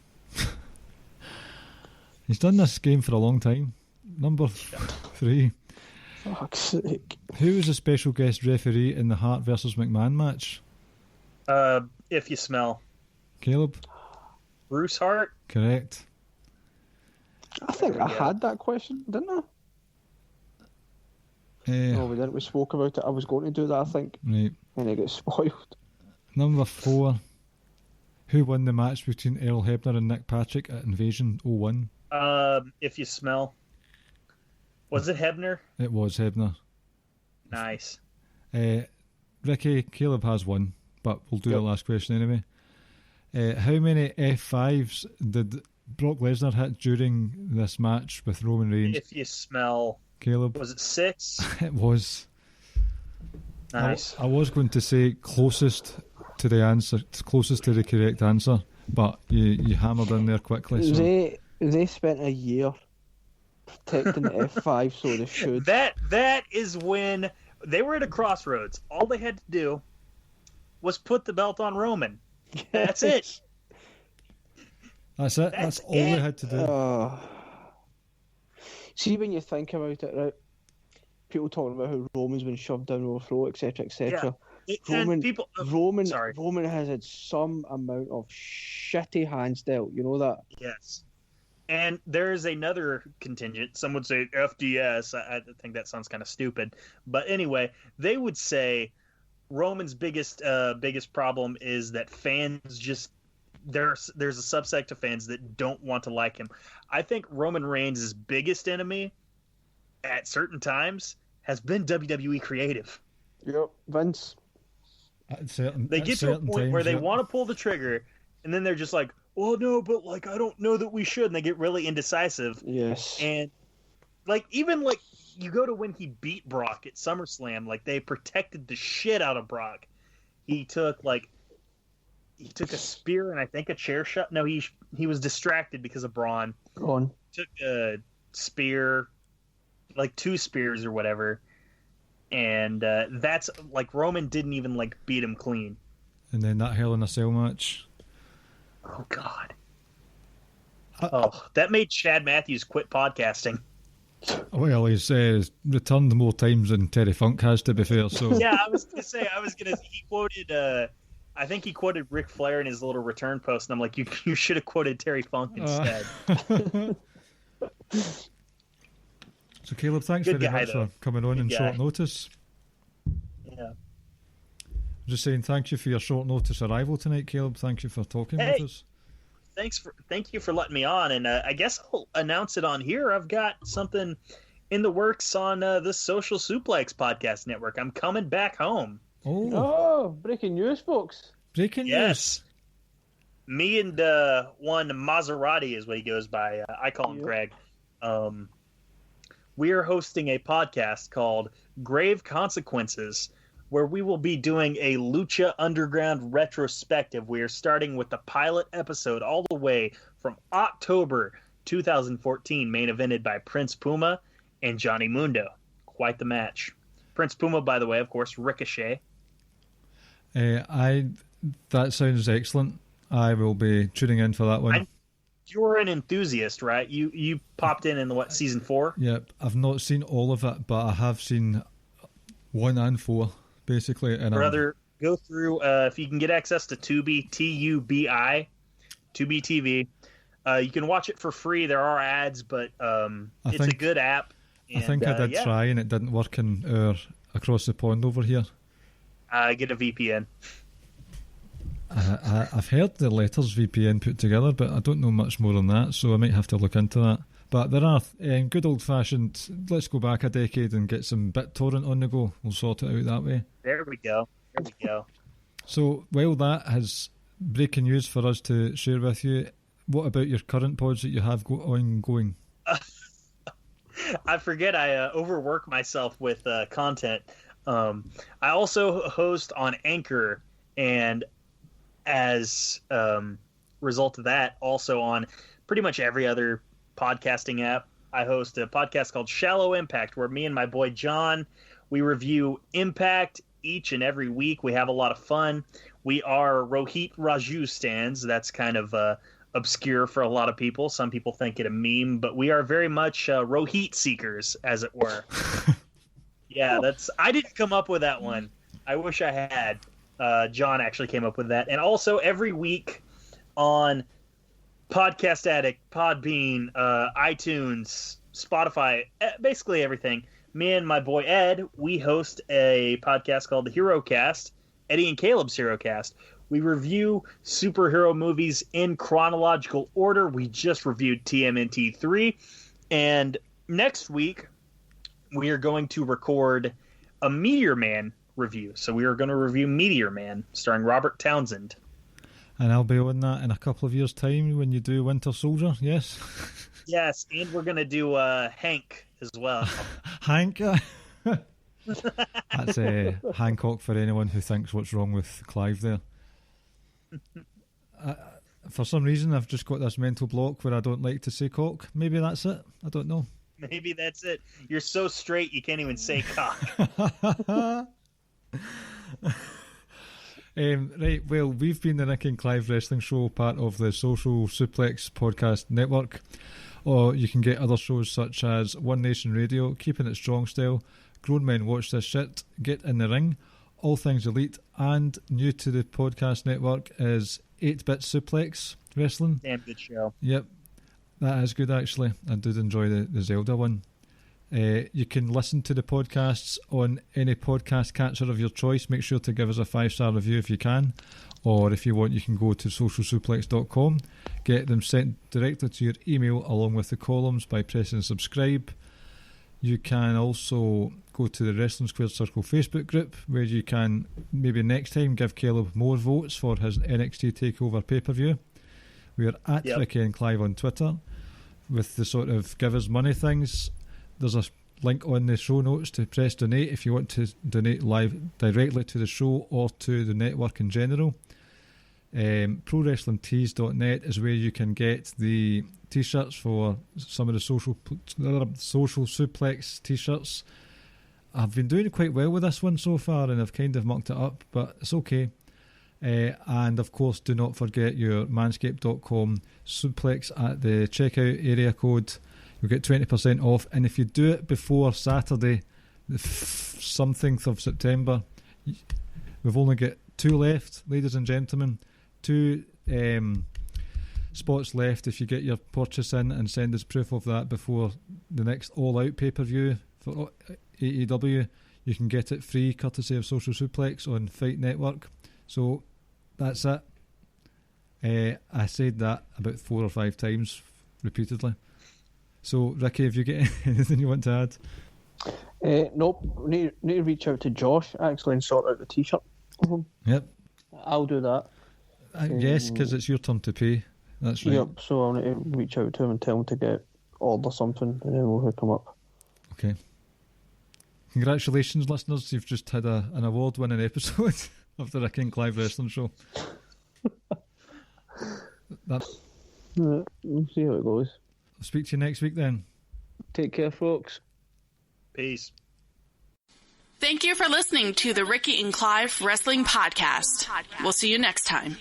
He's done this game for a long time. Number 3.
Fuck's sake.
Who was a special guest referee in the Hart versus McMahon match?
If You Smell.
Caleb?
Bruce Hart?
Correct.
I think I had that question, didn't I? No, we didn't. We spoke about it. I was going to do that, I think.
Right.
And it got spoiled.
Number 4. Who won the match between Earl Hebner and Nick Patrick at Invasion 01?
If You Smell. Was it Hebner?
It was Hebner.
Nice.
Ricky, Caleb has one, but we'll do the last question anyway. How many F5s did Brock Lesnar hit during this match with Roman Reigns?
If You Smell.
Caleb?
Was it 6?
It was.
Nice.
I was going to say closest to the answer, closest to the correct answer, but you hammered in there quickly. So.
They spent a year protecting the F5, so they should.
That is when they were at a crossroads. All they had to do was put the belt on Roman. That's it.
That's it. That's all they had to do.
See, when you think about it, right? People talking about how Roman's been shoved down the throat, etc., etc.
Yeah.
Roman has had some amount of shitty hands dealt. You know that?
Yes. And there is another contingent. Some would say FDS. I think that sounds kind of stupid. But anyway, they would say Roman's biggest problem is that fans just there's a subsect of fans that don't want to like him. I think Roman Reigns' biggest enemy at certain times has been WWE creative.
Yep, Vince.
They get to a point where they want to pull the trigger, and then they're just like, "Oh no, but like I don't know that we should," and they get really indecisive.
Yes.
And like even like you go to when he beat Brock at SummerSlam, like they protected the shit out of Brock. He took a spear and I think a chair shot. No, he was distracted because of Braun. Took a spear, like 2 spears or whatever. And that's like Roman didn't even like beat him clean.
And then that Hell in a Cell match.
Oh God. That made Chad Matthews quit podcasting.
Well, he's returned more times than Terry Funk has, to be fair. So
yeah, I was gonna say he quoted. I think he quoted Ric Flair in his little return post, and I'm like, you should have quoted Terry Funk instead.
So Caleb, thanks very much for coming on in short notice.
Yeah.
Just saying thank you for your short notice arrival tonight, Caleb. Thank you for talking with us.
Thank you for letting me on, and I guess I'll announce it on here. I've got something in the works on the Social Suplex Podcast Network. I'm coming back home.
Oh, breaking news, folks.
Breaking news.
Yes. Me and one Maserati is what he goes by. I call him Greg. We are hosting a podcast called Grave Consequences, where we will be doing a Lucha Underground retrospective. We are starting with the pilot episode all the way from October 2014, main evented by Prince Puma and Johnny Mundo. Quite the match. Prince Puma, by the way, of course, Ricochet.
That sounds excellent. I will be tuning in for that one.
You're an enthusiast, right? You popped in what, season 4?
Yep. I've not seen all of it, but I have seen 1 and 4, basically. And
brother, go through, if you can get access to Tubi, Tubi, Tubi TV. You can watch it for free. There are ads, but it's a good app. And,
I think I did try, and it didn't work in our across the pond over here.
Get a VPN.
I've heard the Letters VPN put together, but I don't know much more than that, so I might have to look into that. But there are good old-fashioned, let's go back a decade and get some BitTorrent on the go. We'll sort it out that way.
There we go.
So, while that has breaking news for us to share with you, what about your current pods that you have ongoing?
I forget I overwork myself with content. I also host on Anchor, and as result of that, also on pretty much every other podcasting app. I host a podcast called Shallow Impact, where me and my boy John, we review Impact each and every week. We have a lot of fun. We are Rohit Raju stans. That's kind of obscure for a lot of people. Some people think it a meme, but we are very much Rohit seekers, as it were. Yeah, I didn't come up with that one. I wish I had. John actually came up with that. And also every week on Podcast Addict, Podbean, iTunes, Spotify, basically everything, me and my boy Ed, we host a podcast called The Hero Cast, Eddie and Caleb's Hero Cast. We review superhero movies in chronological order. We just reviewed TMNT 3. And next week, we are going to record a Meteor Man review. So we are going to review Meteor Man, starring Robert Townsend.
And I'll be on that in a couple of years' time when you do Winter Soldier, yes?
Yes, and we're going to do Hank as well.
Hank? That's Hancock for anyone who thinks what's wrong with Clive there. For some reason, I've just got this mental block where I don't like to say cock. Maybe that's it. I don't know.
Maybe that's it. You're so straight you can't even say cock.
Right, well, we've been the Rick and Clive Wrestling Show, part of the Social Suplex Podcast Network. Or you can get other shows such as One Nation Radio, Keeping It Strong Style, Grown Men Watch This Shit, Get in the Ring, All Things Elite, and new to the podcast network is 8-Bit Suplex Wrestling.
Damn good show.
Yep, that is good actually. I did enjoy the Zelda one. You can listen to the podcasts on any podcast catcher of your choice. Make sure to give us a 5-star review if you can. Or if you want, you can go to socialsuplex.com. Get them sent directly to your email along with the columns by pressing subscribe. You can also go to the Wrestling Squared Circle Facebook group, where you can maybe next time give Caleb more votes for his NXT Takeover pay-per-view. We're at Ricky and Clive on Twitter. With the sort of give us money things, there's a link on the show notes to press donate if you want to donate live directly to the show or to the network in general. ProWrestlingTees.net is where you can get the t-shirts for some of the social suplex t-shirts. I've been doing quite well with this one so far, and I've kind of mucked it up, but it's okay. And of course, do not forget your manscaped.com suplex at the checkout area code. You'll get 20% off, and if you do it before Saturday, the something of September, we've only got 2 left, ladies and gentlemen. 2 spots left. If you get your purchase in and send us proof of that before the next all-out pay-per-view for AEW, you can get it free, courtesy of Social Suplex on Fight Network. So that's it. I said that about 4 or 5 times repeatedly. So Ricky, have you got anything you want to add?
Nope. Need to reach out to Josh actually and sort out the t-shirt.
Yep.
I'll do that.
Yes, because it's your turn to pay. That's right.
Yep, so I'll need to reach out to him and tell him to order something, and then we'll hook him up. Okay.
Congratulations, listeners. You've just had an award-winning episode of the Rick and Clive Wrestling Show.
We'll see how it goes.
I'll speak to you next week then.
Take care, folks.
Peace.
Thank you for listening to the Ricky and Clive Wrestling Podcast. We'll see you next time.